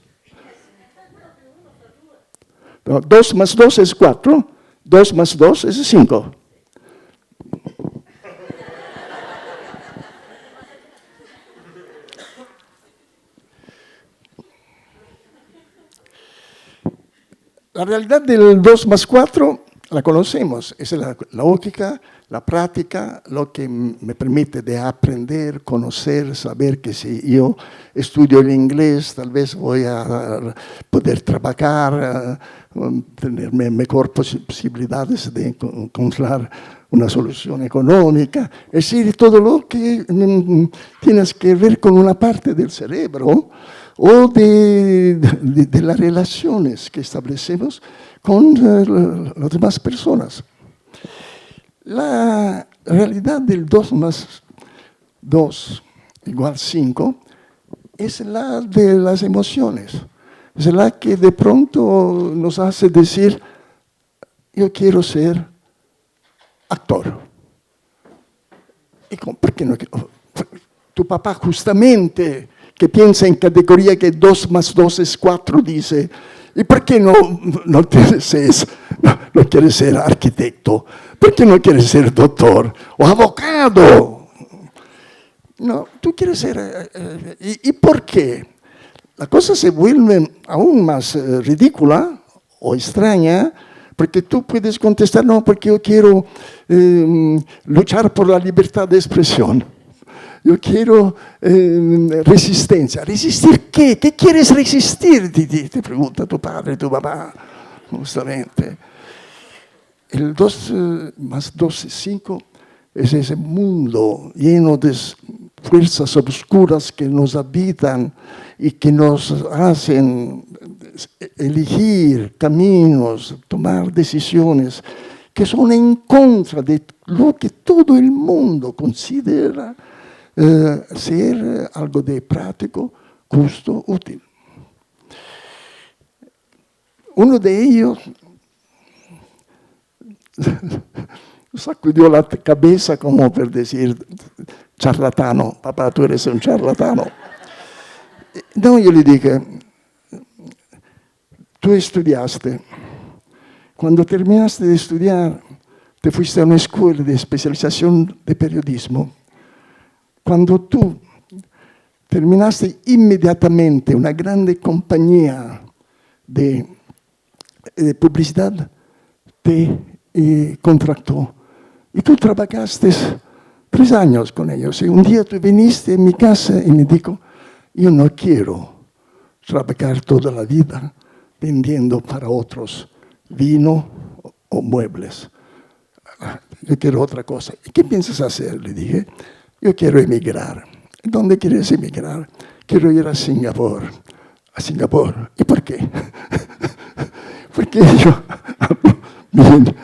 2 más 2 es 4. 2 más 2 es 5. La realidad del 2 más 4 la conocemos, es la lógica, la práctica, lo que me permite de aprender, conocer, saber que si yo estudio el inglés, tal vez voy a poder trabajar, tener mejor posibilidades de encontrar una solución económica. Es decir, todo lo que tienes que ver con una parte del cerebro o de las relaciones que establecemos con las demás personas. La realidad del 2 más 2 igual 5 es la de las emociones. Es la que de pronto nos hace decir, yo quiero ser actor. ¿Y por qué no? Tu papá justamente, que piensa en categoría que 2 más 2 es 4, dice, ¿y por qué no quieres ser arquitecto? ¿Por qué no quieres ser doctor o abogado? No, tú quieres ser... ¿Y por qué? La cosa se vuelve aún más ridícula o extraña, porque tú puedes contestar, no, porque yo quiero luchar por la libertad de expresión. Yo quiero resistencia. ¿Resistir qué? ¿Qué quieres resistir? Te pregunta tu padre, tu mamá, justamente. El 2 más 2 es 5, es ese mundo lleno de fuerzas oscuras que nos habitan y que nos hacen elegir caminos, tomar decisiones que son en contra de lo que todo el mundo considera ser algo de práctico, justo, útil. Uno de ellos sacudió la cabeza como por decir, charlatano, papá, tú eres un charlatano. No, yo le dije, tú estudiaste. Cuando terminaste de estudiar, te fuiste a una escuela de especialización de periodismo. Cuando tú terminaste inmediatamente una grande compañía de publicidad, te contrató. Y tú trabajaste 3 años con ellos. Y un día tú viniste en mi casa y me dijo, yo no quiero trabajar toda la vida vendiendo para otros vino o muebles. Yo quiero otra cosa. ¿Y qué piensas hacer? Le dije, yo quiero emigrar. ¿Dónde quieres emigrar? Quiero ir a Singapur. ¿A Singapur? ¿Y por qué? Porque yo hablo bien.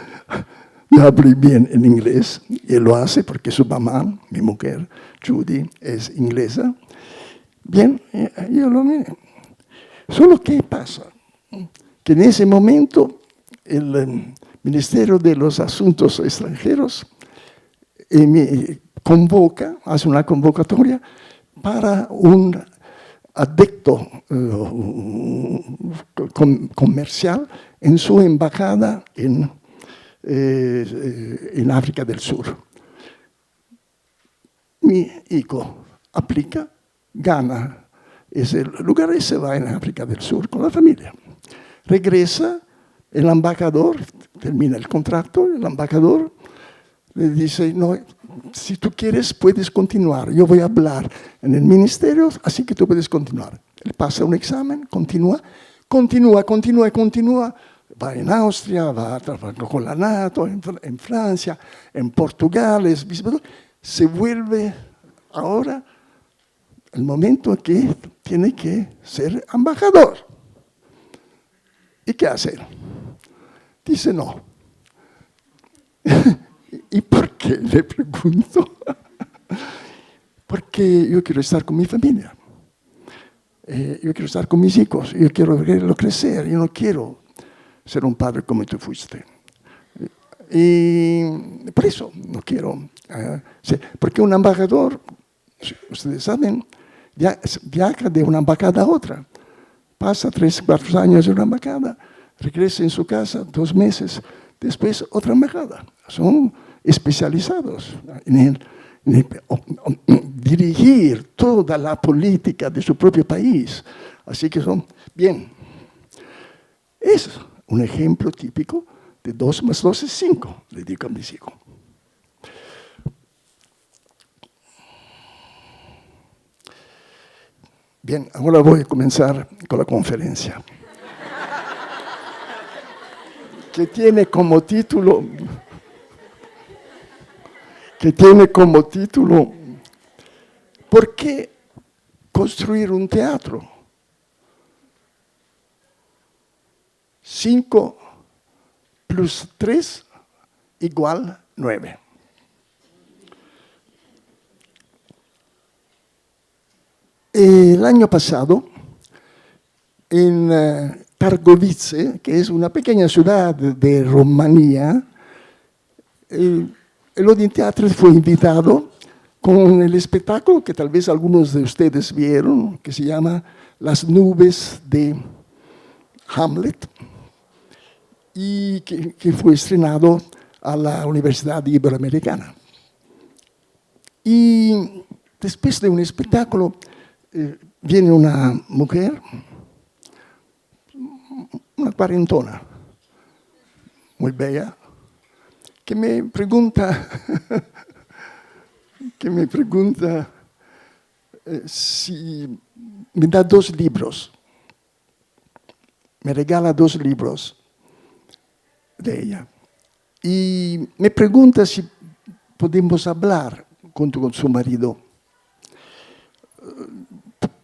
Yo hablo bien en inglés, y él lo hace porque su mamá, mi mujer, Judy, es inglesa. Bien, yo lo miré. Solo que pasa, que en ese momento el Ministerio de los Asuntos Extranjeros me convoca, hace una convocatoria para un adicto comercial en su embajada en África del Sur. Mi hijo aplica, gana ese lugar y se va en África del Sur con la familia. Regresa, el embajador, termina el contrato, el embajador le dice, no, si tú quieres puedes continuar, yo voy a hablar en el ministerio, así que tú puedes continuar. Él pasa un examen, continúa, va en Austria, va a trabajar con la NATO, en Francia, en Portugal, se vuelve ahora el momento que tiene que ser embajador. ¿Y qué hacer? Dice no. ¿Y por qué? Le pregunto. Porque yo quiero estar con mi familia. Yo quiero estar con mis hijos. Yo quiero verlo crecer. Yo no quiero ser un padre como tú fuiste. Y por eso no quiero. Porque un embajador, ustedes saben, viaja de una embajada a otra. Pasa 3, 4 años en una embajada, regresa en su casa 2 meses, después otra embajada. Son especializados en dirigir toda la política de su propio país. Así que son, bien, es un ejemplo típico de 2 más 2 es 5, le digo a mis hijos. Bien, ahora voy a comenzar con la conferencia, que tiene como título, ¿por qué construir un teatro? 5 plus 3 igual 9. El año pasado, en Targovice, que es una pequeña ciudad de Rumanía, el Odeon Theatre fue invitado con el espectáculo que tal vez algunos de ustedes vieron, que se llama Las nubes de Hamlet, y que fue estrenado a la Universidad Iberoamericana. Y después de un espectáculo, viene una mujer, una cuarentona, muy bella, que me pregunta si me da 2 libros, me regala 2 libros de ella. y me pregunta si podemos hablar con su marido.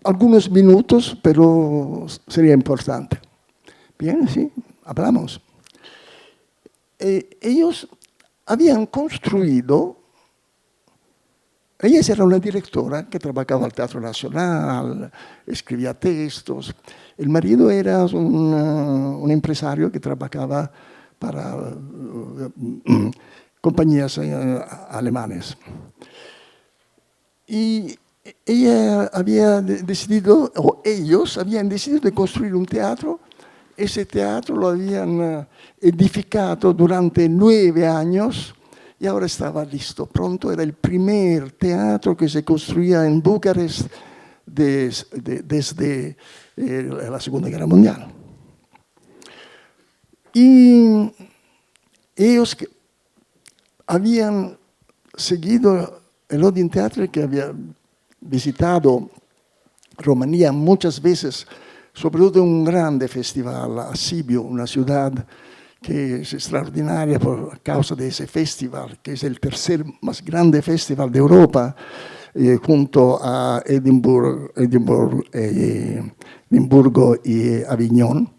Algunos minutos, pero sería importante. Bien, sí, hablamos. Ellos habían construido, ella era una directora que trabajaba al Teatro Nacional, escribía textos. El marido era un empresario que trabajaba para compañías alemanes. Y ella había decidido, o ellos habían decidido de construir un teatro. Ese teatro lo habían edificado durante 9 años y ahora estaba listo. Pronto era el primer teatro que se construía en Bucarest desde la Segunda Guerra Mundial. Y ellos habían seguido el Odeon Theatre, que había visitado Rumanía muchas veces, sobre todo un grande festival, a Sibiu, una ciudad que es extraordinaria por causa de ese festival, que es el tercer más grande festival de Europa, junto a Edimburgo y Aviñón,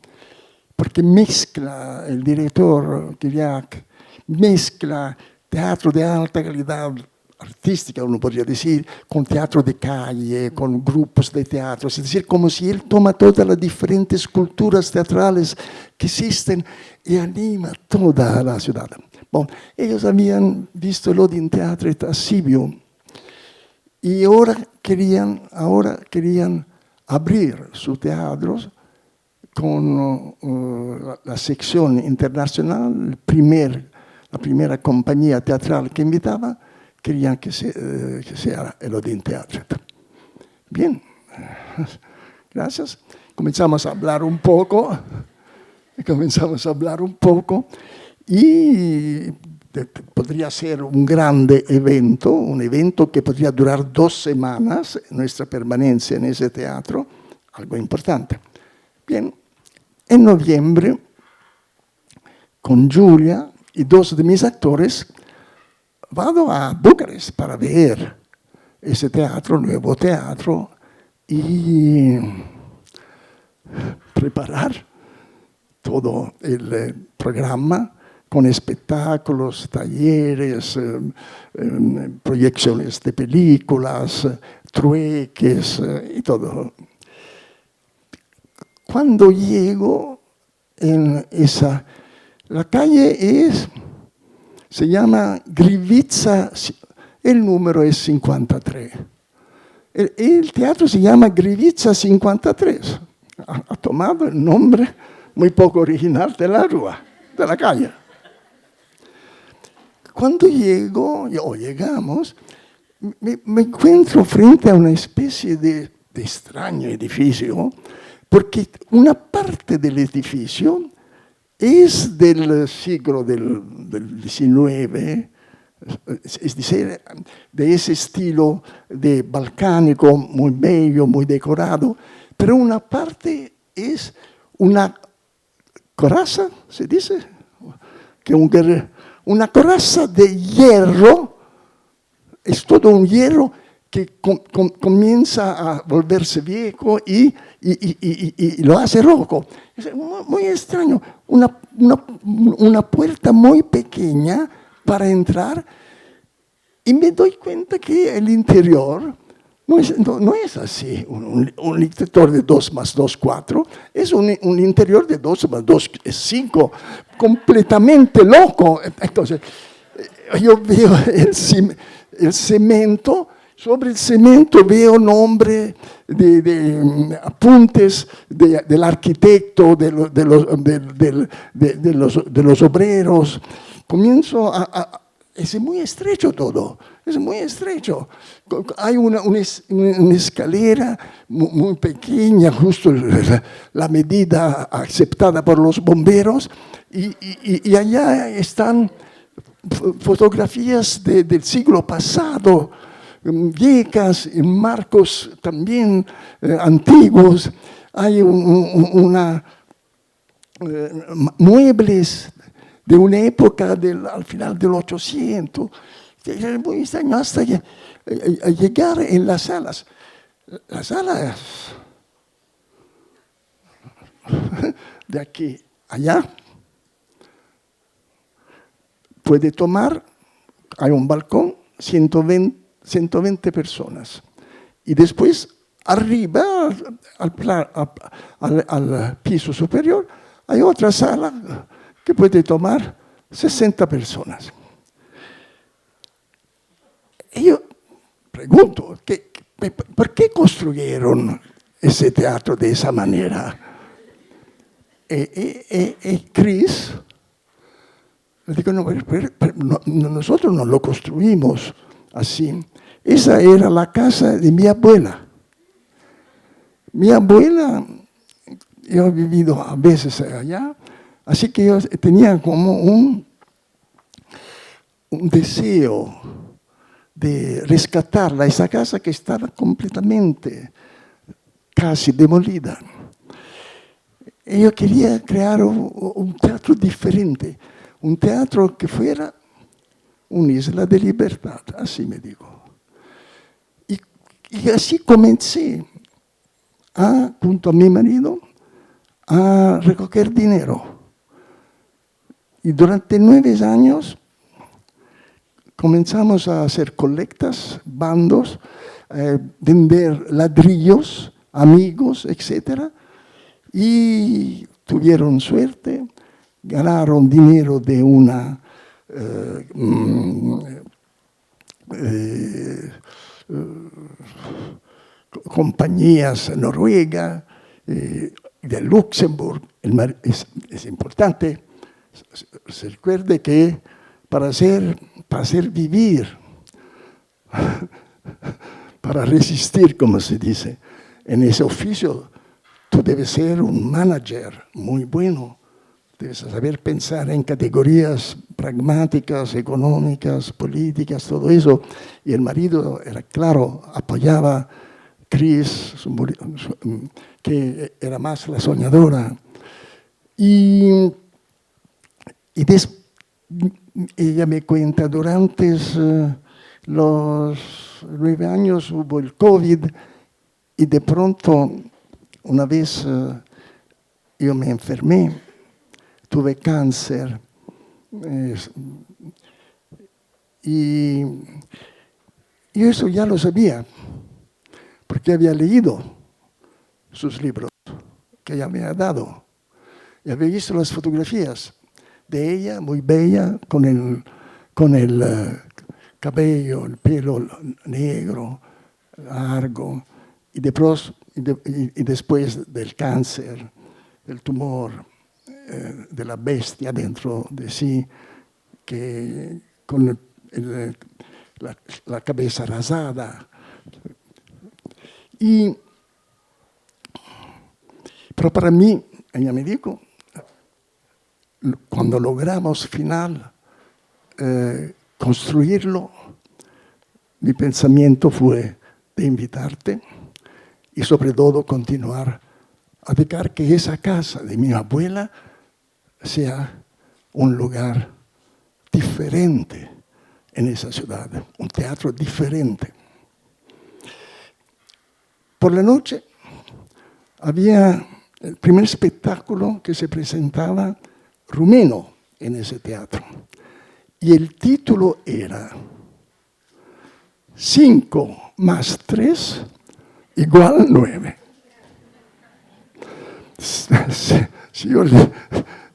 porque mezcla, el director Kiriak, mezcla teatro de alta calidad artística, uno podría decir, con teatro de calle, con grupos de teatro, es decir, como si él toma todas las diferentes culturas teatrales que existen y anima toda la ciudad. Bueno, ellos habían visto el Odeon Theatre a Sibiu y ahora querían abrir su teatro con la sección internacional, la primera compañía teatral que invitaba, querían que sea el Odeon Theatre. Bien, gracias. Comenzamos a hablar un poco y podría ser un grande evento, un evento que podría durar 2 semanas, nuestra permanencia en ese teatro, algo importante. Bien, en noviembre, con Giulia y 2 de mis actores, vado a Bucarest para ver ese teatro, nuevo teatro, y preparar todo el programa con espectáculos, talleres, proyecciones de películas, trueques y todo. Cuando llego en la calle se llama Grivica, el número es 53. El teatro se llama Grivica 53. Ha tomado el nombre muy poco original de la rúa, de la calle. Cuando llegamos, me encuentro frente a una especie de extraño edificio, porque una parte del edificio es del siglo del XIX, es decir, de ese estilo de balcánico, muy bello, muy decorado, pero una parte es una coraza, se dice, que una coraza de hierro, es todo un hierro que comienza a volverse viejo y lo hace rojo. Es muy extraño, una puerta muy pequeña para entrar, y me doy cuenta que el interior no es así, un interior de 2 más 2, 4, es un interior de 2 más 2, 5, completamente loco. Entonces, yo veo el cemento. Sobre el cemento veo nombre de apuntes del arquitecto, de los obreros. Comienzo es muy estrecho todo, es muy estrecho. Hay una escalera muy pequeña, justo la medida aceptada por los bomberos, y allá están fotografías del siglo pasado, viejas, marcos también antiguos. Hay muebles de una época al final del 800. Era muy extraño hasta a llegar en las salas. Las salas de aquí a allá puede tomar, hay un balcón, 120 personas. Y después, arriba, al piso superior, hay otra sala que puede tomar 60 personas. Y yo pregunto, ¿por qué construyeron ese teatro de esa manera? Chris, le digo, no, nosotros no lo construimos así. Esa era la casa de mi abuela. Mi abuela, yo he vivido a veces allá, así que yo tenía como un deseo de rescatarla, esa casa que estaba completamente casi demolida. Y yo quería crear un teatro diferente, un teatro que fuera una isla de libertad, así me digo. Y así comencé, junto a mi marido, a recoger dinero. Y durante 9 años comenzamos a hacer colectas, bandos, vender ladrillos, amigos, etc. Y tuvieron suerte, ganaron dinero de una compañías noruegas, de Luxemburgo. Es importante, se recuerde que para hacer vivir, para resistir, como se dice, en ese oficio, tú debes ser un manager muy bueno, debes saber pensar en categorías pragmáticas, económicas, políticas, todo eso. Y el marido, era claro, apoyaba a Chris, que era más la soñadora. Y ella me cuenta, durante los 9 años hubo el COVID y de pronto, una vez yo me enfermé, tuve cáncer y eso ya lo sabía, porque había leído sus libros que ella me ha dado y había visto las fotografías de ella, muy bella, con el cabello, el pelo negro, largo, y después del cáncer, el tumor, de la bestia dentro de sí, que con la cabeza rasada. Pero para mí, ella me dijo, cuando logramos construirlo, mi pensamiento fue de invitarte y sobre todo continuar a dejar que esa casa de mi abuela sea un lugar diferente en esa ciudad, un teatro diferente. Por la noche había el primer espectáculo que se presentaba rumeno en ese teatro. Y el título era 5 más 3 igual 9. Si yo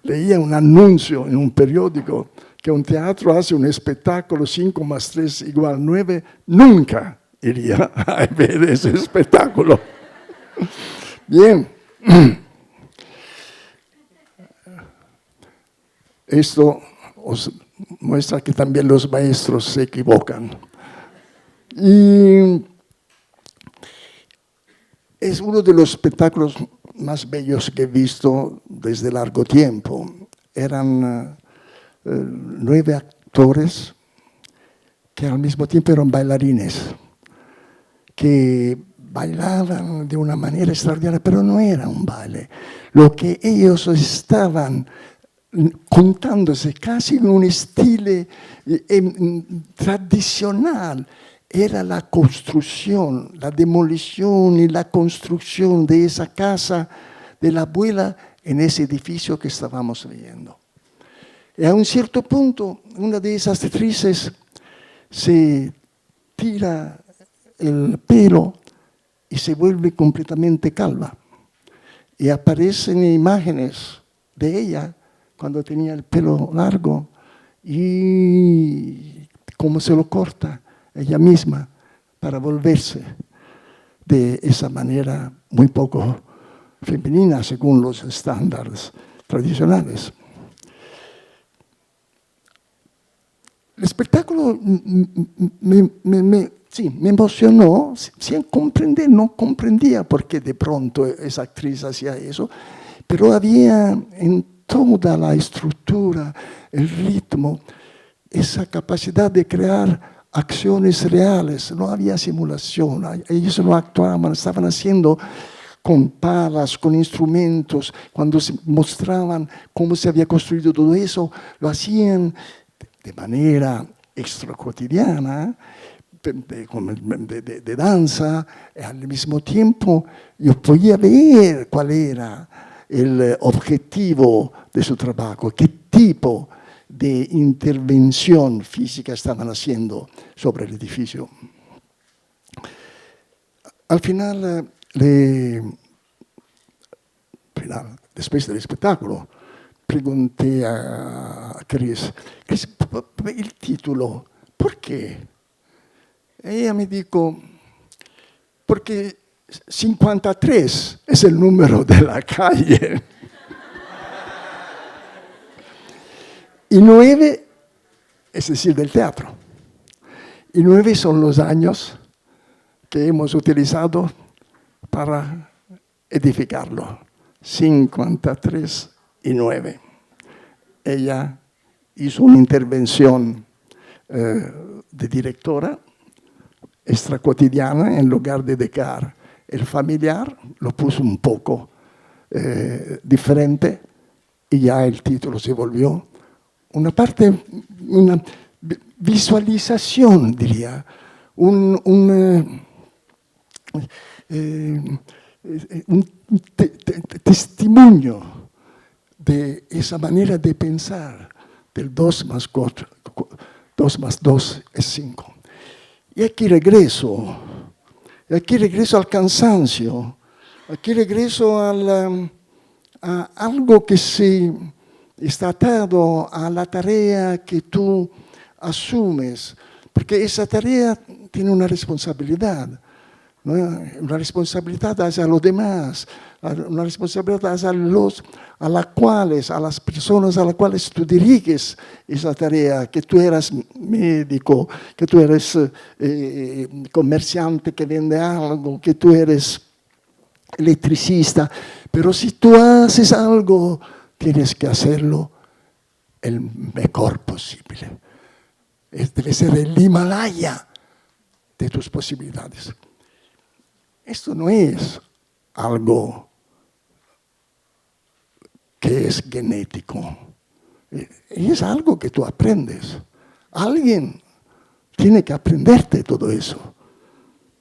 leía un anuncio en un periódico que un teatro hace un espectáculo 5 más 3 igual 9, nunca iría a ver ese espectáculo. Bien. Esto os muestra que también los maestros se equivocan. Y es uno de los espectáculos más bellos que he visto desde largo tiempo. Eran 9 actores que al mismo tiempo eran bailarines, que bailaban de una manera extraordinaria, pero no era un baile. Lo que ellos estaban contándose casi en un estilo tradicional. Era la construcción, la demolición y la construcción de esa casa de la abuela en ese edificio que estábamos viendo. Y a un cierto punto, una de esas actrices se tira el pelo y se vuelve completamente calva. Y aparecen imágenes de ella cuando tenía el pelo largo y cómo se lo corta ella misma para volverse de esa manera muy poco femenina según los estándares tradicionales. El espectáculo me emocionó, sin comprender, no comprendía por qué de pronto esa actriz hacía eso, pero había en toda la estructura, el ritmo, esa capacidad de crear acciones reales, no había simulación, ellos no actuaban, estaban haciendo con palas, con instrumentos, cuando se mostraban cómo se había construido todo eso, lo hacían de manera extracotidiana, de danza, al mismo tiempo yo podía ver cuál era el objetivo de su trabajo, qué tipo de intervención física estaban haciendo sobre el edificio. Al final, después del espectáculo, pregunté a Chris, el título, ¿por qué? Ella me dijo, porque 53 es el número de la calle. Y 9, es decir, del teatro. Y 9 son los años que hemos utilizado para edificarlo. 53 y 9. Ella hizo una intervención de directora extracotidiana en lugar de dejar el familiar, lo puso un poco diferente y ya el título se volvió una parte, una visualización, diría, un testimonio de esa manera de pensar del 2 más 2 es 5. Y aquí regreso al cansancio, aquí regreso a algo que se está atado a la tarea que tú asumes, porque esa tarea tiene una responsabilidad, ¿no? Una responsabilidad hacia los demás, una responsabilidad hacia a las personas a las cuales tú diriges esa tarea, que tú eres médico, que tú eres comerciante que vende algo, que tú eres electricista, pero si tú haces algo, tienes que hacerlo el mejor posible. Debe ser el Himalaya de tus posibilidades. Esto no es algo que es genético, es algo que tú aprendes. Alguien tiene que aprenderte todo eso.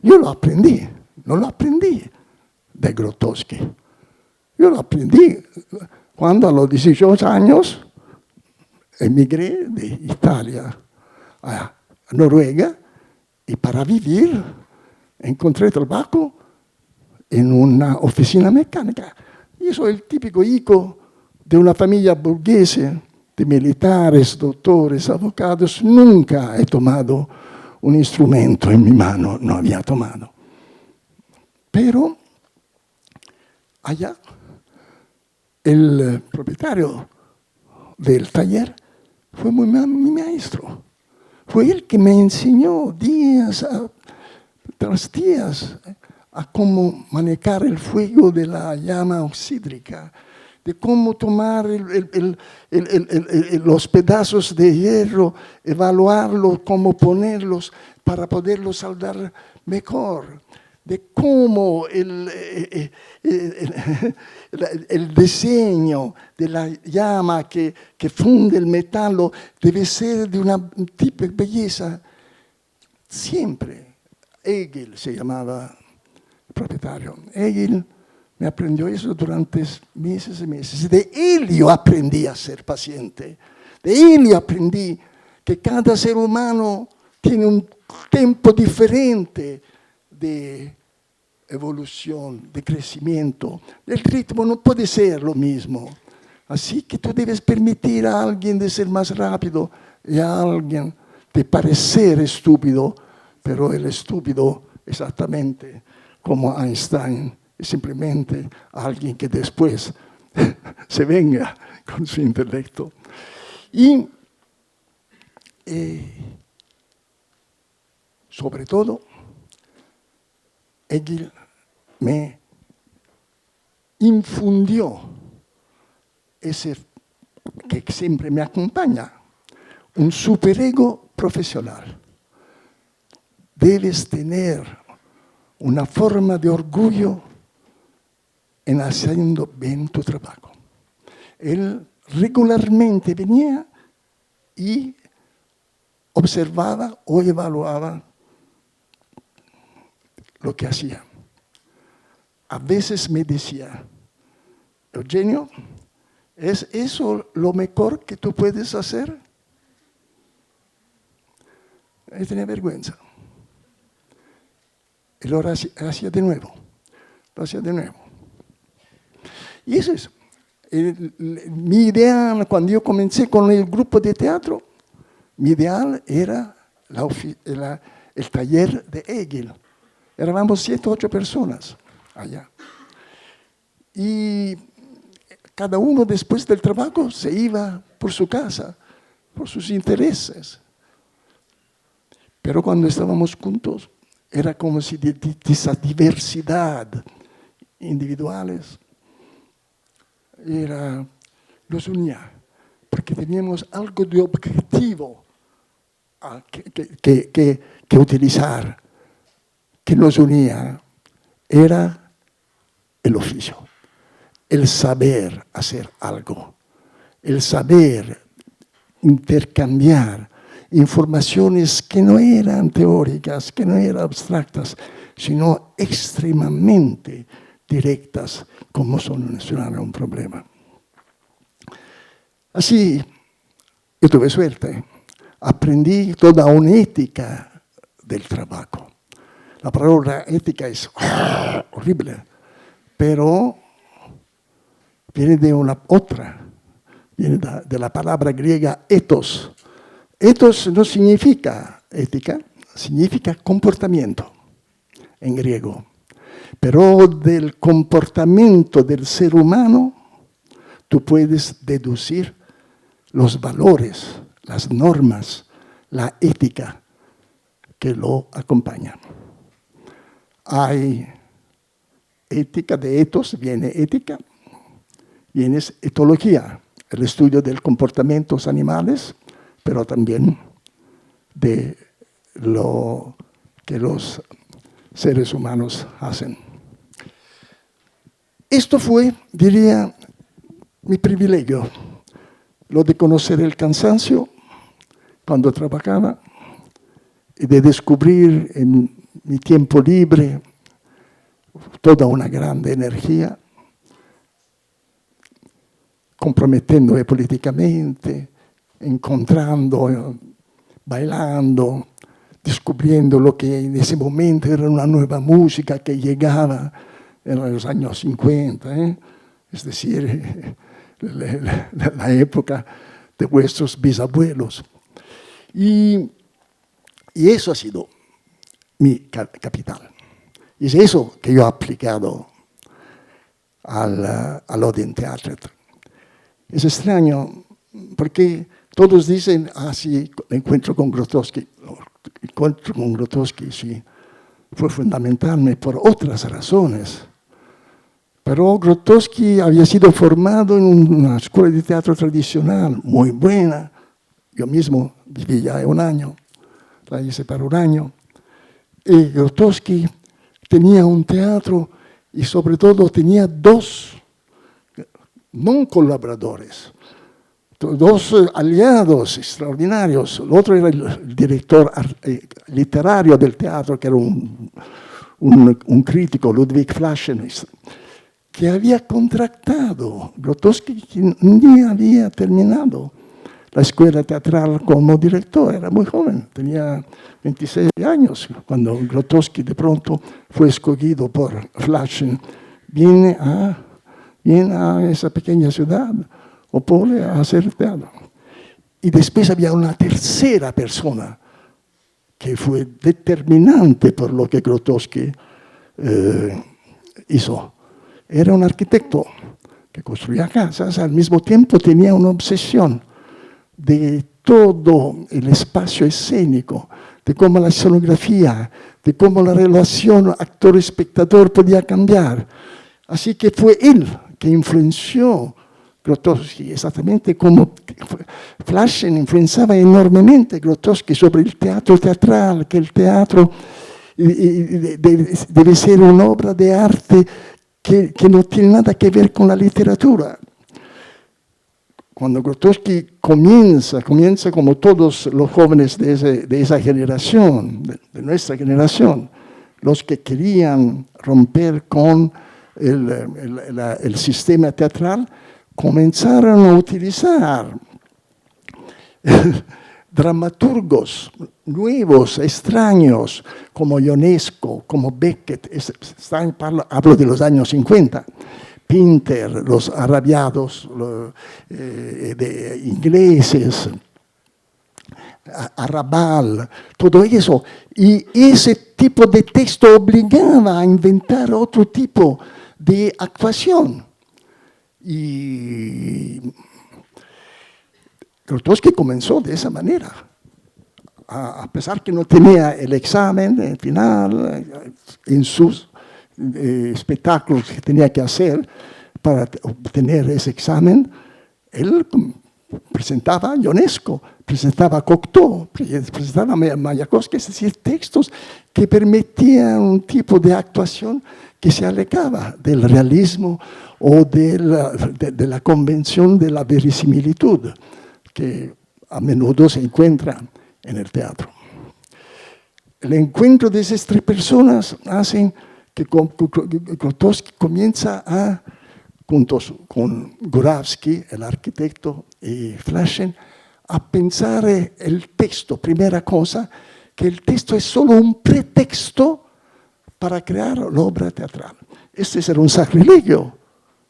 Yo lo aprendí, no lo aprendí de Grotowski. Yo lo aprendí cuando a los 18 años emigré de Italia a Noruega y para vivir encontré trabajo en una oficina mecánica. Yo soy el típico hijo de una familia burguesa, de militares, doctores, abogados. Nunca he tomado un instrumento en mi mano, no había tomado. Pero allá, el propietario del taller fue mi maestro. Fue él que me enseñó días tras días a cómo manejar el fuego de la llama oxídrica, de cómo tomar los pedazos de hierro, evaluarlos, cómo ponerlos para poderlos saldar mejor, de cómo el diseño de la llama que funde el metal debe ser de una tipo de belleza. Siempre. Hegel se llamaba el propietario. Hegel me aprendió eso durante meses y meses. De él yo aprendí a ser paciente. De él yo aprendí que cada ser humano tiene un tiempo diferente de evolución, de crecimiento. El ritmo no puede ser lo mismo. Así que tú debes permitir a alguien de ser más rápido y a alguien de parecer estúpido, pero el estúpido exactamente como Einstein es simplemente alguien que después se venga con su intelecto. Y sobre todo, Hegel me infundió ese que siempre me acompaña, un superego profesional. Debes tener una forma de orgullo en haciendo bien tu trabajo. Él regularmente venía y observaba o evaluaba lo que hacía. A veces me decía, Eugenio, ¿es eso lo mejor que tú puedes hacer? Él tenía vergüenza. Y lo hacía de nuevo. Lo hacía de nuevo. Y eso es. Mi idea, cuando yo comencé con el grupo de teatro, mi ideal era el taller de Hegel. Éramos 7 o 8 personas allá. Y cada uno después del trabajo se iba por su casa, por sus intereses. Pero cuando estábamos juntos, era como si de esa diversidad individuales los unía, porque teníamos algo de objetivo que utilizar, que nos unía, era el oficio, el saber hacer algo, el saber intercambiar informaciones que no eran teóricas, que no eran abstractas, sino extremadamente directas, como solucionar un problema. Así, yo tuve suerte. Aprendí toda una ética del trabajo. La palabra ética es horrible, pero viene de una otra, viene de la palabra griega ethos. Ethos no significa ética, significa comportamiento en griego. Pero del comportamiento del ser humano, tú puedes deducir los valores, las normas, la ética que lo acompañan. Hay ética, de ethos viene ética, viene etología, el estudio del comportamiento de los animales, pero también de lo que los seres humanos hacen. Esto fue, diría, mi privilegio, lo de conocer el cansancio cuando trabajaba y de descubrir en mi tiempo libre toda una grande energía, comprometiéndome políticamente, encontrando, bailando, descubriendo lo que en ese momento era una nueva música que llegaba en los años 50, es decir, la época de vuestros bisabuelos. Y eso ha sido mi capital. Y es eso que yo he aplicado al Odeon Theatre. Es extraño, porque todos dicen, sí, el encuentro con Grotowski. El encuentro con Grotowski, sí, fue fundamental por otras razones. Pero Grotowski había sido formado en una escuela de teatro tradicional muy buena. Yo mismo viví ya un año, la hice para un año. Y Grotowski tenía un teatro y sobre todo tenía dos no colaboradores, dos aliados extraordinarios. El otro era el director literario del teatro, que era un crítico, Ludwig Flaschen, que había contratado Grotowski, que ni había terminado la escuela teatral como director, era muy joven, tenía 26 años, cuando Grotowski de pronto fue escogido por Flaschen. Viene a esa pequeña ciudad, Opole, a hacer teatro. Y después había una tercera persona que fue determinante por lo que Grotowski hizo. Era un arquitecto que construía casas, al mismo tiempo tenía una obsesión de todo el espacio escénico, de cómo la escenografía, de cómo la relación actor-espectador podía cambiar. Así que fue él que influenció Grotowski, exactamente como Flaschen influenciaba enormemente Grotowski sobre el teatro teatral, que el teatro debe ser una obra de arte que no tiene nada que ver con la literatura. Cuando Grotowski comienza como todos los jóvenes de esa generación, de nuestra generación, los que querían romper con el sistema teatral, comenzaron a utilizar dramaturgos nuevos, extraños, como Ionesco, como Beckett, hablo de los años 50, Pinter, los arabiados de ingleses, Arrabal, todo eso. Y ese tipo de texto obligaba a inventar otro tipo de actuación. Y Grotowski comenzó de esa manera, a pesar que no tenía el examen final en sus espectáculos que tenía que hacer para obtener ese examen. Él presentaba Ionesco, presentaba Cocteau, presentaba Mayakovsky, es decir, textos que permitían un tipo de actuación que se alejaba del realismo o de la convención de la verisimilitud que a menudo se encuentra en el teatro. El encuentro de esas tres personas hacen que Grotowski comienza juntos con Gurawski, el arquitecto, y Flaschen, a pensar el texto. Primera cosa, que el texto es solo un pretexto para crear la obra teatral. Este era un sacrilegio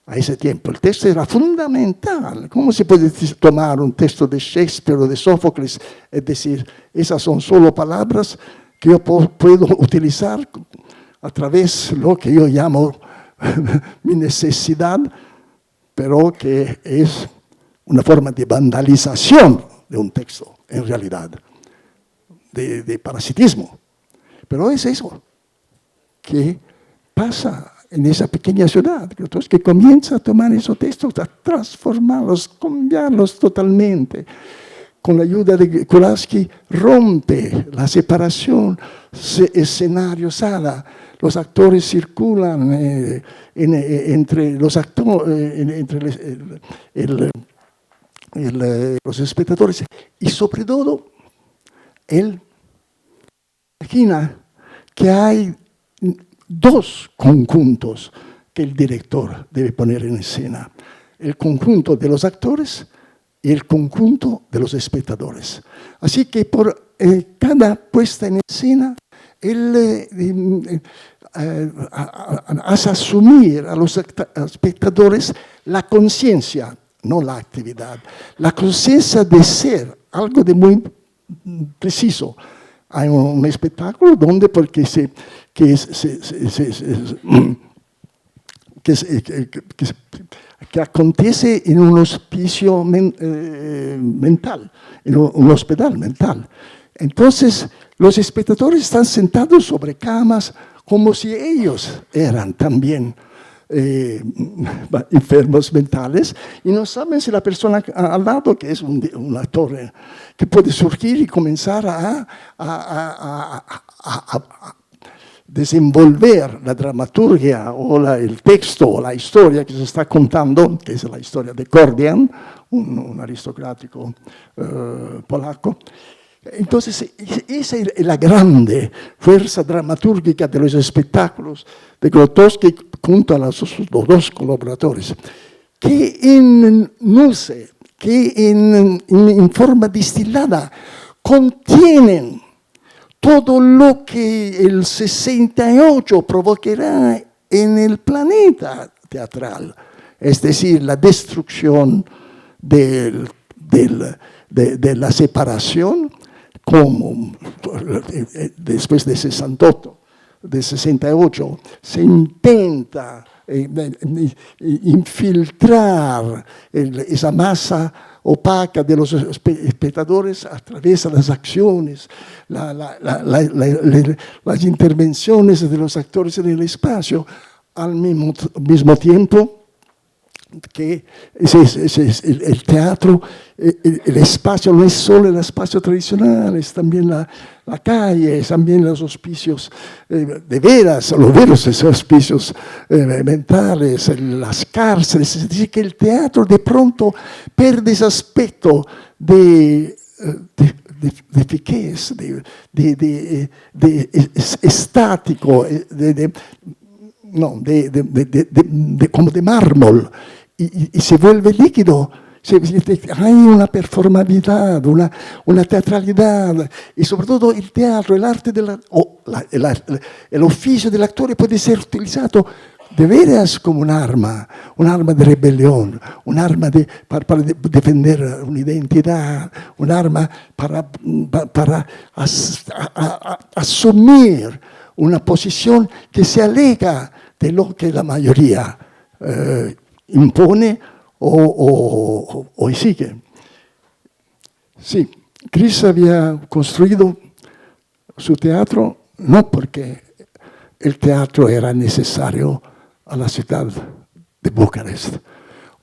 a ese tiempo. El texto era fundamental. ¿Cómo se puede tomar un texto de Shakespeare o de Sófocles? Es decir, esas son solo palabras que yo puedo utilizar a través de lo que yo llamo mi necesidad, pero que es una forma de vandalización de un texto, en realidad, de parasitismo. Pero es eso que pasa en esa pequeña ciudad, que comienza a tomar esos textos, a transformarlos, cambiarlos totalmente. Con la ayuda de Gurawski rompe la separación escenario-sala. Los actores circulan entre los actores, entre los espectadores. Y sobre todo, él imagina que hay dos conjuntos que el director debe poner en escena. El conjunto de los actores y el conjunto de los espectadores. Así que por cada puesta en escena, él hace asumir a los espectadores la conciencia, no la actividad, la conciencia de ser algo de muy preciso. Hay un espectáculo donde, porque que acontece en un hospicio mental, en un hospital mental. Entonces, los espectadores están sentados sobre camas como si ellos eran también enfermos mentales y no saben si la persona al lado, que es un actor que puede surgir y comenzar desenvolver la dramaturgia o el texto o la historia que se está contando, que es la historia de Kordian, un aristocrático polaco. Entonces, esa es la grande fuerza dramatúrgica de los espectáculos de Grotowski junto a los dos colaboradores, que en Nuse, que en forma distilada contienen todo lo que el 68 provocará en el planeta teatral, es decir, la destrucción de la separación, como después de 68 se intenta infiltrar esa masa opaca de los espectadores a través de las acciones, las intervenciones de los actores en el espacio, al mismo tiempo que el teatro, el espacio no es solo el espacio tradicional, es también la calle, es también los hospicios de veras, los veros hospicios mentales, las cárceles. Es decir, que el teatro de pronto pierde ese aspecto de eficacia, de estático, como de mármol, y se vuelve líquido. Hay una performabilidad, una teatralidad, y sobre todo el teatro, el arte, el oficio del actor puede ser utilizado de veras como un arma de rebelión, un arma para defender una identidad, un arma para asumir una posición que se alega de lo que la mayoría impone o sigue. Sí, Chris había construido su teatro no porque el teatro era necesario a la ciudad de Bucarest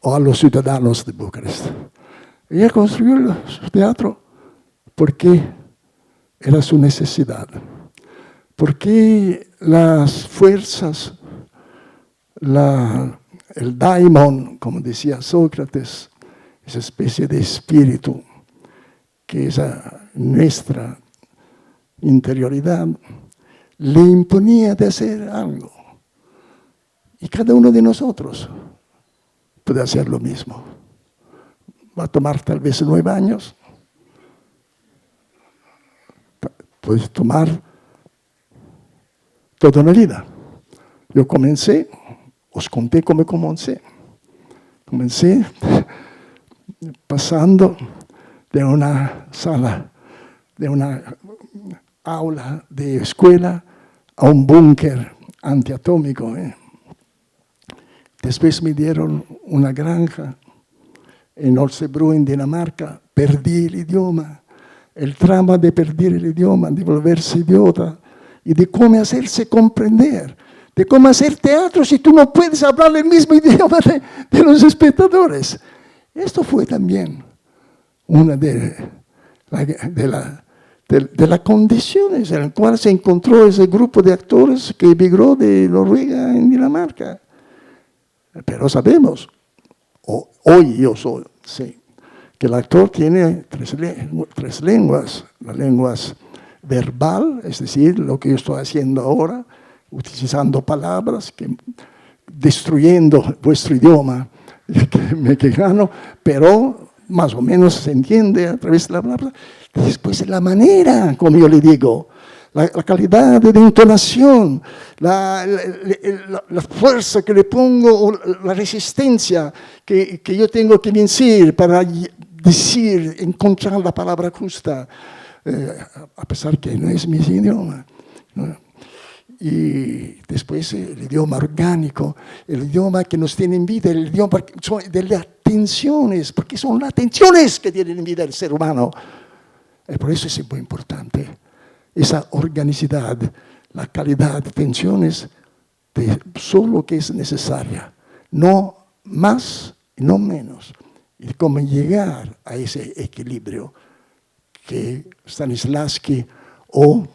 o a los ciudadanos de Bucarest. Ella construyó su teatro porque era su necesidad, porque las fuerzas, el daimon, como decía Sócrates, esa especie de espíritu que es nuestra interioridad, le imponía de hacer algo. Y cada uno de nosotros puede hacer lo mismo. Va a tomar tal vez 9 años. Puedes tomar toda una vida. Yo comencé, os conté cómo comencé. Comencé pasando de una sala, de una aula de escuela a un búnker antiatómico. Después me dieron una granja en Holstebro, en Dinamarca. Perdí el idioma, el trauma de perder el idioma, de volverse idiota y de cómo hacerse comprender, de cómo hacer teatro si tú no puedes hablar el mismo idioma de los espectadores. Esto fue también una de las condiciones en las cuales se encontró ese grupo de actores que emigró de Noruega en Dinamarca. Pero sabemos, hoy yo sé, que el actor tiene tres lenguas. Las lenguas verbal, es decir, lo que yo estoy haciendo ahora, utilizando palabras, destruyendo vuestro idioma mexicano, pero más o menos se entiende a través de la palabra. Después la manera, como yo le digo, la calidad de entonación, la fuerza que le pongo, la resistencia que yo tengo que vencer para decir, encontrar la palabra justa, a pesar que no es mi idioma, ¿no? Y después el idioma orgánico, el idioma que nos tiene en vida, el idioma de las tensiones, porque son las tensiones que tienen en vida el ser humano. Y por eso es muy importante esa organicidad, la calidad de tensiones de solo que es necesaria, no más y no menos, y cómo llegar a ese equilibrio que Stanislavski o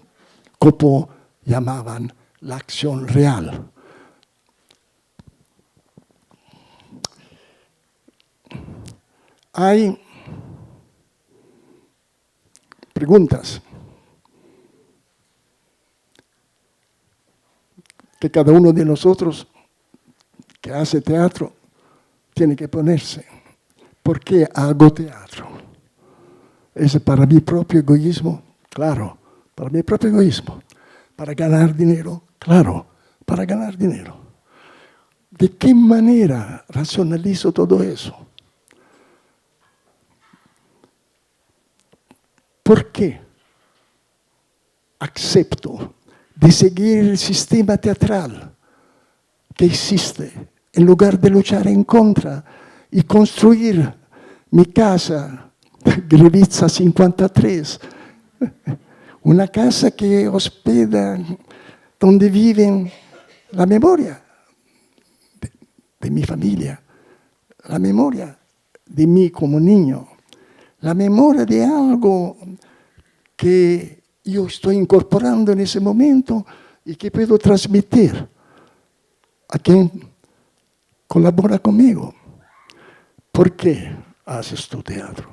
Copo llamaban la acción real. Hay preguntas que cada uno de nosotros que hace teatro tiene que ponerse. ¿Por qué hago teatro? ¿Es para mi propio egoísmo? Claro, para mi propio egoísmo. ¿Para ganar dinero? Claro, para ganar dinero. ¿De qué manera racionalizo todo eso? ¿Por qué acepto de seguir el sistema teatral que existe en lugar de luchar en contra y construir mi casa, Grevizza 53, una casa que hospeda, donde viven la memoria de mi familia, la memoria de mí como niño, la memoria de algo que yo estoy incorporando en ese momento y que puedo transmitir a quien colabora conmigo. ¿Por qué haces tu teatro?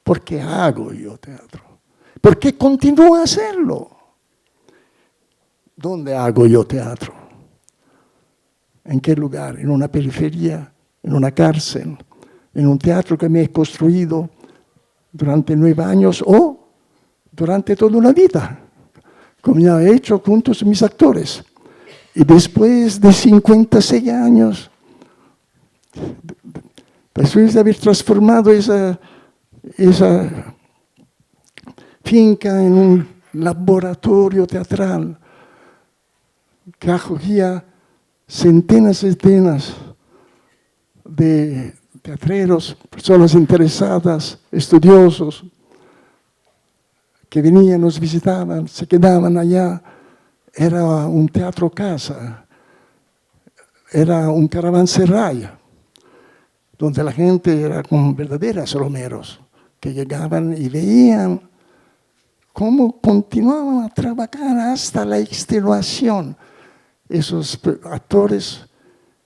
¿Por qué hago yo teatro? ¿Por qué continúo a hacerlo? ¿Dónde hago yo teatro? ¿En qué lugar? ¿En una periferia? ¿En una cárcel? ¿En un teatro que me he construido durante 9 años o durante toda una vida, como ya he hecho juntos mis actores? Y después de 56 años, después de haber transformado esa finca en un laboratorio teatral que acogía centenas y centenas de teatreros, personas interesadas, estudiosos, que venían, nos visitaban, se quedaban allá. Era un teatro casa, era un caravanserraya, donde la gente era como verdaderas romeros, que llegaban y veían cómo continuaban a trabajar hasta la extenuación esos actores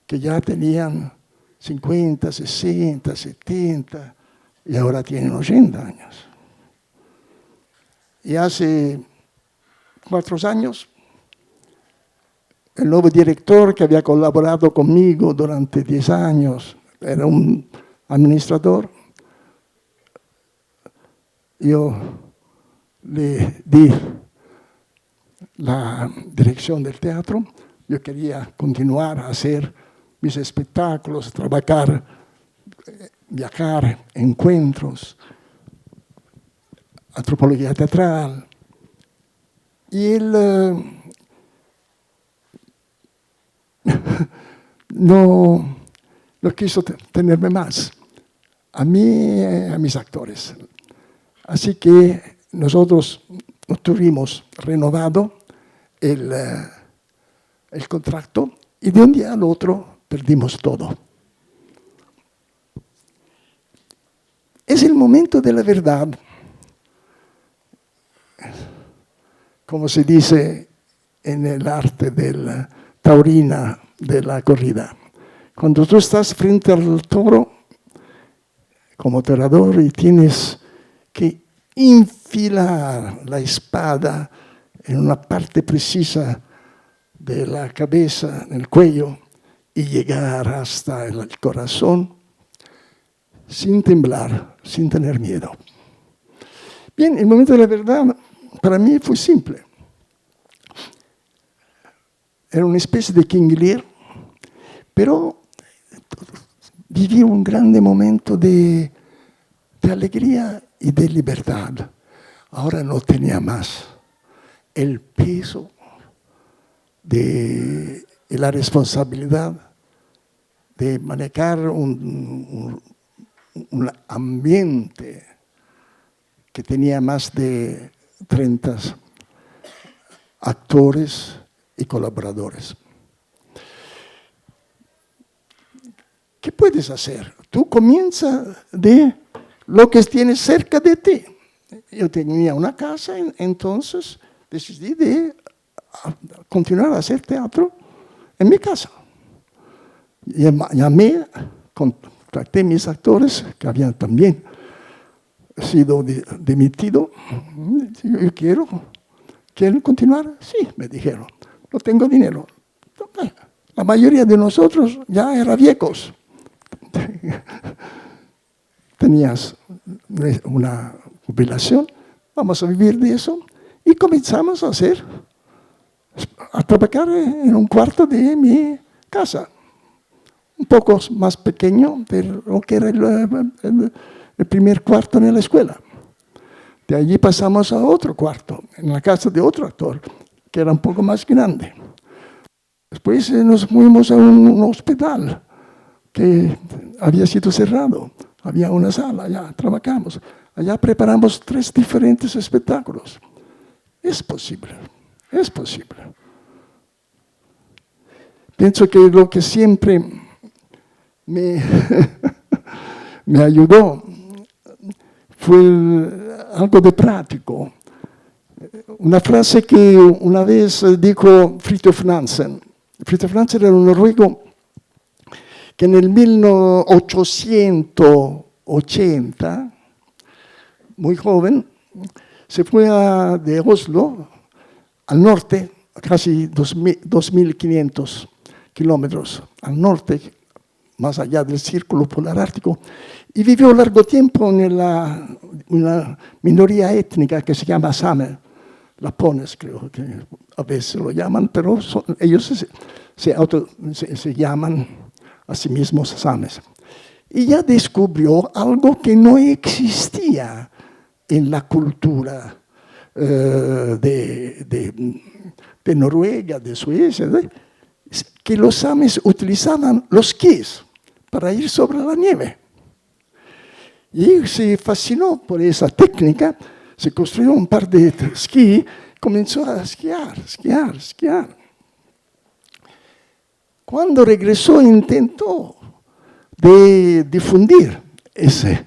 que ya tenían 50, 60, 70 y ahora tienen 80 años. Y hace 4 años, el nuevo director que había colaborado conmigo durante 10 años, era un administrador, yo le di la dirección del teatro. Yo quería continuar a hacer mis espectáculos, trabajar, viajar, encuentros, antropología teatral. Y él no quiso tenerme más, a mí y a mis actores. Así que nosotros no tuvimos renovado el contrato y de un día al otro perdimos todo. Es el momento de la verdad, como se dice en el arte del taurina de la corrida. Cuando tú estás frente al toro como toreador y tienes que infilar la espada en una parte precisa de la cabeza, en el cuello, y llegar hasta el corazón sin temblar, sin tener miedo. Bien, el momento de la verdad para mí fue simple. Era una especie de King Lear, pero viví un grande momento de alegría y de libertad. Ahora no tenía más el peso de la responsabilidad de manejar un ambiente que tenía más de 30 actores y colaboradores. ¿Qué puedes hacer? Tú comienzas de lo que tienes cerca de ti. Yo tenía una casa, entonces decidí de continuar a hacer teatro en mi casa. Llamé, contacté a mis actores que habían también sido dimitidos. Yo ¿quieren continuar? Sí, me dijeron. No tengo dinero. La mayoría de nosotros ya eran viejos. Tenías una jubilación, vamos a vivir de eso. Y comenzamos a trabajar en un cuarto de mi casa. Un poco más pequeño de lo que era el primer cuarto en la escuela. De allí pasamos a otro cuarto, en la casa de otro actor, que era un poco más grande. Después nos fuimos a un hospital que había sido cerrado. Había una sala, allá trabajamos. Allá preparamos 3 diferentes espectáculos. Es posible, es posible. Pienso que lo que siempre me ayudó fue algo de práctico. Una frase que una vez dijo Fridtjof Nansen. Fridtjof Nansen era un noruego que en el 1880, muy joven, se fue de Oslo al norte, casi 2.500 kilómetros al norte, más allá del círculo polar ártico, y vivió largo tiempo en una minoría étnica que se llama Same, lapones creo que a veces lo llaman, pero ellos se llaman a sí mismos sames. Y ya descubrió algo que no existía en la cultura de Noruega, de Suecia, que los sames utilizaban los esquís para ir sobre la nieve. Y se fascinó por esa técnica, se construyó un par de esquí, comenzó a esquiar. Cuando regresó intentó de difundir esa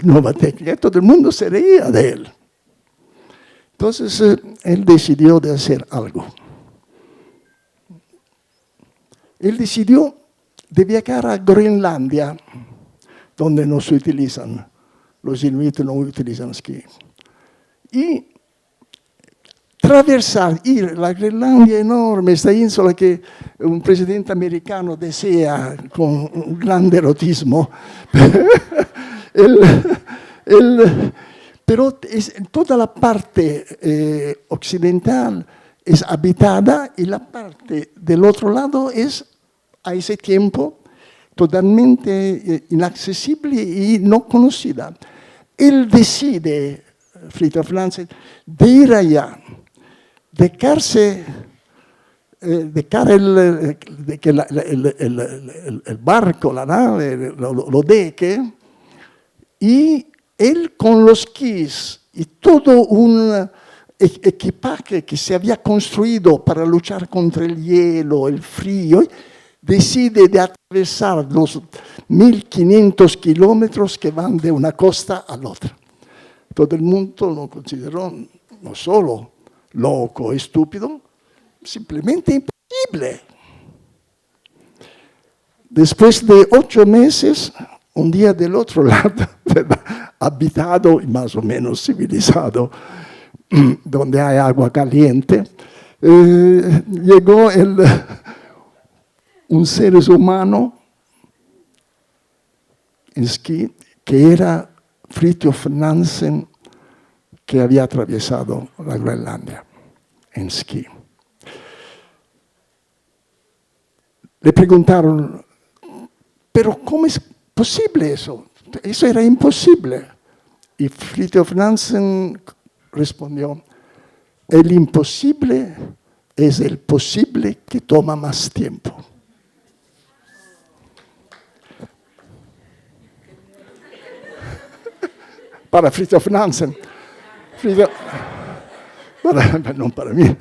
nueva técnica, todo el mundo se reía de él. Entonces él decidió de hacer algo. Él decidió de viajar a Groenlandia, donde no se utilizan, los inuit no utilizan esquí. Y ir a la Groenlandia enorme, esta ínsula que un presidente americano desea con un gran erotismo. Pero toda la parte occidental es habitada y la parte del otro lado es, a ese tiempo, totalmente inaccesible y no conocida. Él decide, Fridtjof Nansen, de ir allá, dejar el barco, la nave, lo deje, y él con los esquís y todo un equipaje que se había construido para luchar contra el hielo, el frío, decide de atravesar los 1.500 kilómetros que van de una costa a la otra. Todo el mundo lo consideró no solo loco, estúpido, simplemente imposible. Después de 8 meses, un día del otro lado, habitado y más o menos civilizado, donde hay agua caliente, llegó un ser humano en esquí que era Fridtjof Nansen, que había atravesado la Groenlandia en esquí. Le preguntaron, ¿pero cómo es posible eso? Eso era imposible. Y Fridtjof Nansen respondió, el imposible es el posible que toma más tiempo. Para Fridtjof Nansen. No para mí.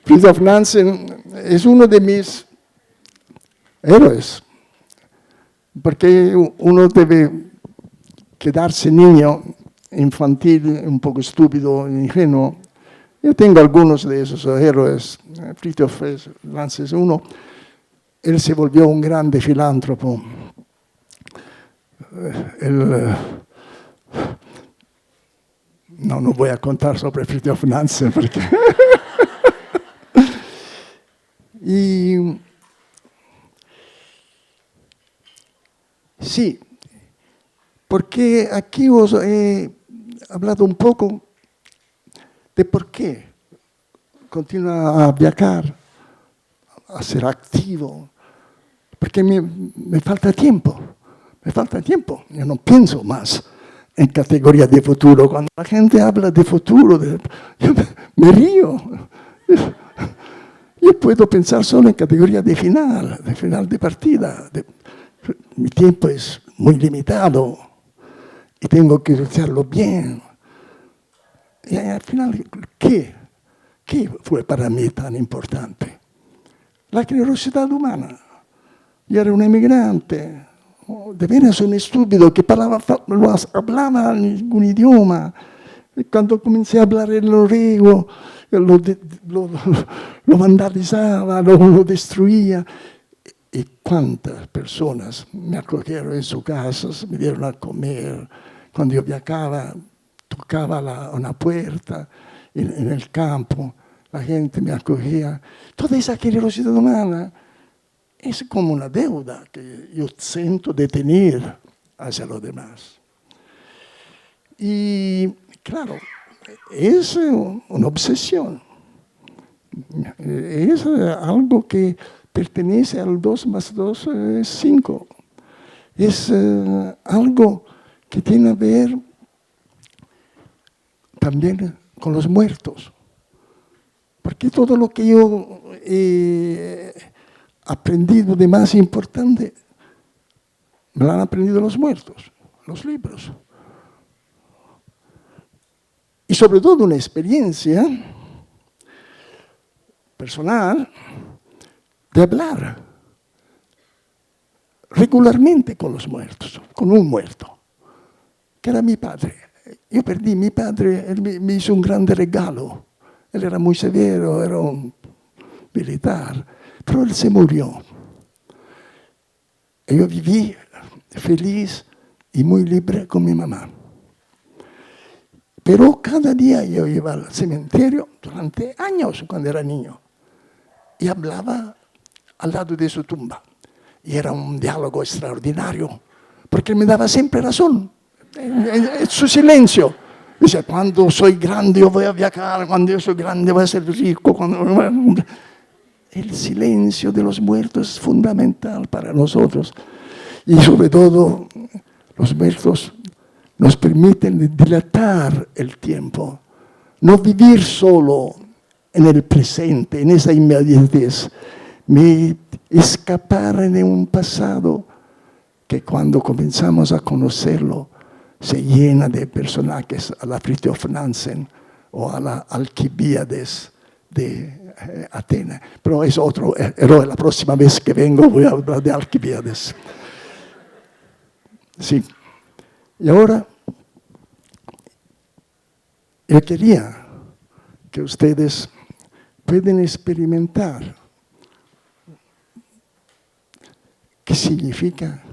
Fridtjof Nansen es uno de mis héroes, porque uno debe quedarse niño, infantil, un poco estúpido, ingenuo, Yo tengo algunos de esos héroes. Fridtjof Nansen es uno. Él se volvió un grande filántropo. No voy a contar sobre Fridtjof Nansen porque... Y sí, porque aquí os he hablado un poco de por qué continúa a viajar, a ser activo, porque me falta tiempo, yo no pienso más en categoría de futuro. Cuando la gente habla de futuro, yo me río. Yo puedo pensar solo en categoría de final de partida. Mi tiempo es muy limitado y tengo que hacerlo bien. Y al final, ¿qué fue para mí tan importante? La generosidad humana. Yo era un emigrante, de veras un estúpido que hablaba ningún idioma. Y cuando comencé a hablar el noruego, lo vandalizaba, lo destruía. Y cuántas personas me acogieron en sus casas, me dieron a comer. Cuando yo viajaba, tocaba una puerta en el campo, la gente me acogía. Toda esa generosidad humana es como una deuda que yo siento de tener hacia los demás. Y claro, es una obsesión. Es algo que pertenece al 2 más 2 es 5. Es algo que tiene a ver también con los muertos. Porque todo lo que yo he aprendido de más importante, me lo han aprendido los muertos, los libros. Y sobre todo una experiencia personal de hablar regularmente con los muertos, con un muerto, que era mi padre. Yo perdí mi padre, él me hizo un grande regalo. Él era muy severo, era un militar, pero él se murió. Y yo viví feliz y muy libre con mi mamá. Pero cada día yo iba al cementerio durante años cuando era niño y hablaba al lado de su tumba. Y era un diálogo extraordinario, porque él me daba siempre razón, en su silencio. Dice, cuando soy grande yo voy a viajar, cuando yo soy grande voy a ser rico. El silencio de los muertos es fundamental para nosotros. Y sobre todo, los muertos nos permiten dilatar el tiempo, no vivir solo en el presente, en esa inmediatez, escapar de un pasado que cuando comenzamos a conocerlo se llena de personajes a la Fridtjof Nansen o a la Alcibíades de Atenas. Pero es otro héroe, la próxima vez que vengo voy a hablar de Alcibíades. Sí. Y ahora, yo quería que ustedes puedan experimentar qué significa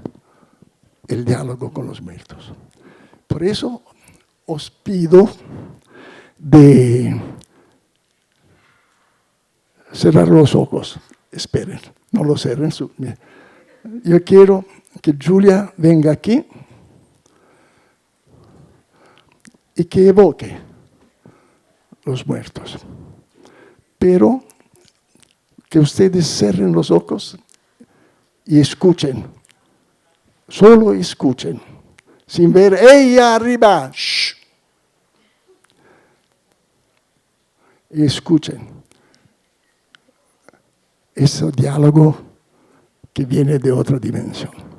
el diálogo con los muertos. Por eso os pido de cerrar los ojos. Esperen, no los cierren. Yo quiero que Julia venga aquí y que evoque los muertos. Pero que ustedes cierren los ojos y escuchen. Solo escuchen. Sin ver, ella arriba. Shh. Y escuchen. Ese diálogo que viene de otra dimensión.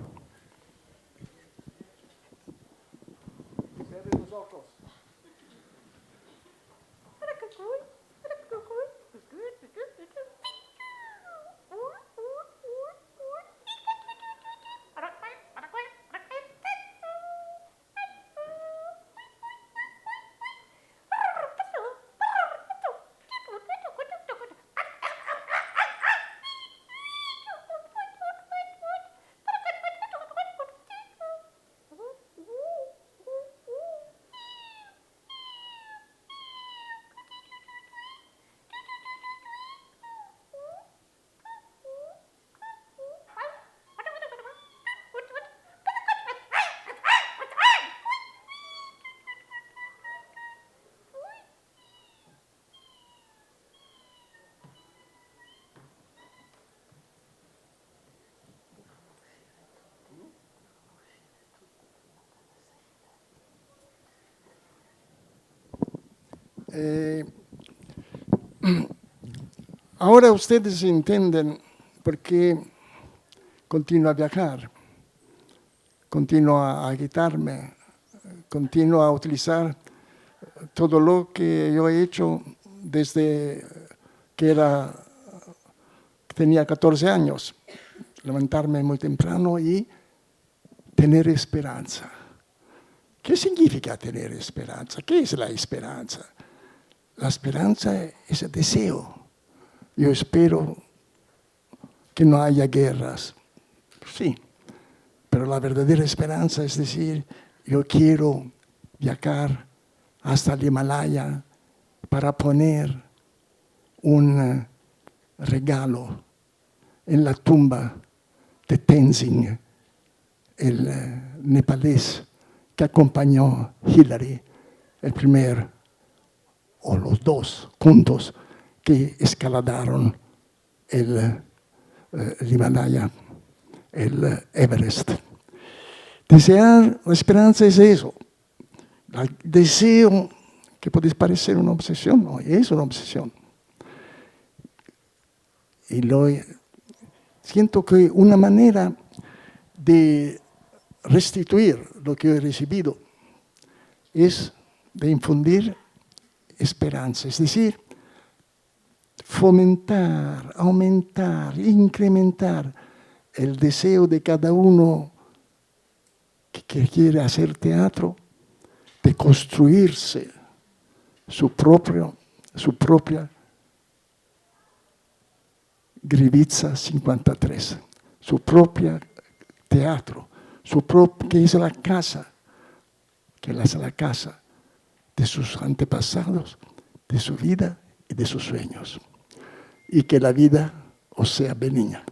Ahora ustedes entienden por qué continuo a viajar, continuo a agitarme, continuo a utilizar todo lo que yo he hecho desde que tenía 14 años. Levantarme muy temprano y tener esperanza. ¿Qué significa tener esperanza? ¿Qué es la esperanza? La esperanza es el deseo. Yo espero que no haya guerras. Sí, pero la verdadera esperanza es decir, yo quiero viajar hasta el Himalaya para poner un regalo en la tumba de Tenzin, el nepalés que acompañó a Hillary, el primer, o los dos juntos, que escaladaron el Himalaya, el Everest. Desear la esperanza es eso. El deseo, que puede parecer una obsesión, no, es una obsesión. Y siento que una manera de restituir lo que he recibido es de infundir esperanza, es decir, fomentar, aumentar, incrementar el deseo de cada uno que quiere hacer teatro de construirse su propia Grivizza 53, su propio teatro, que es la casa, de sus antepasados, de su vida y de sus sueños. Y que la vida os sea benigna.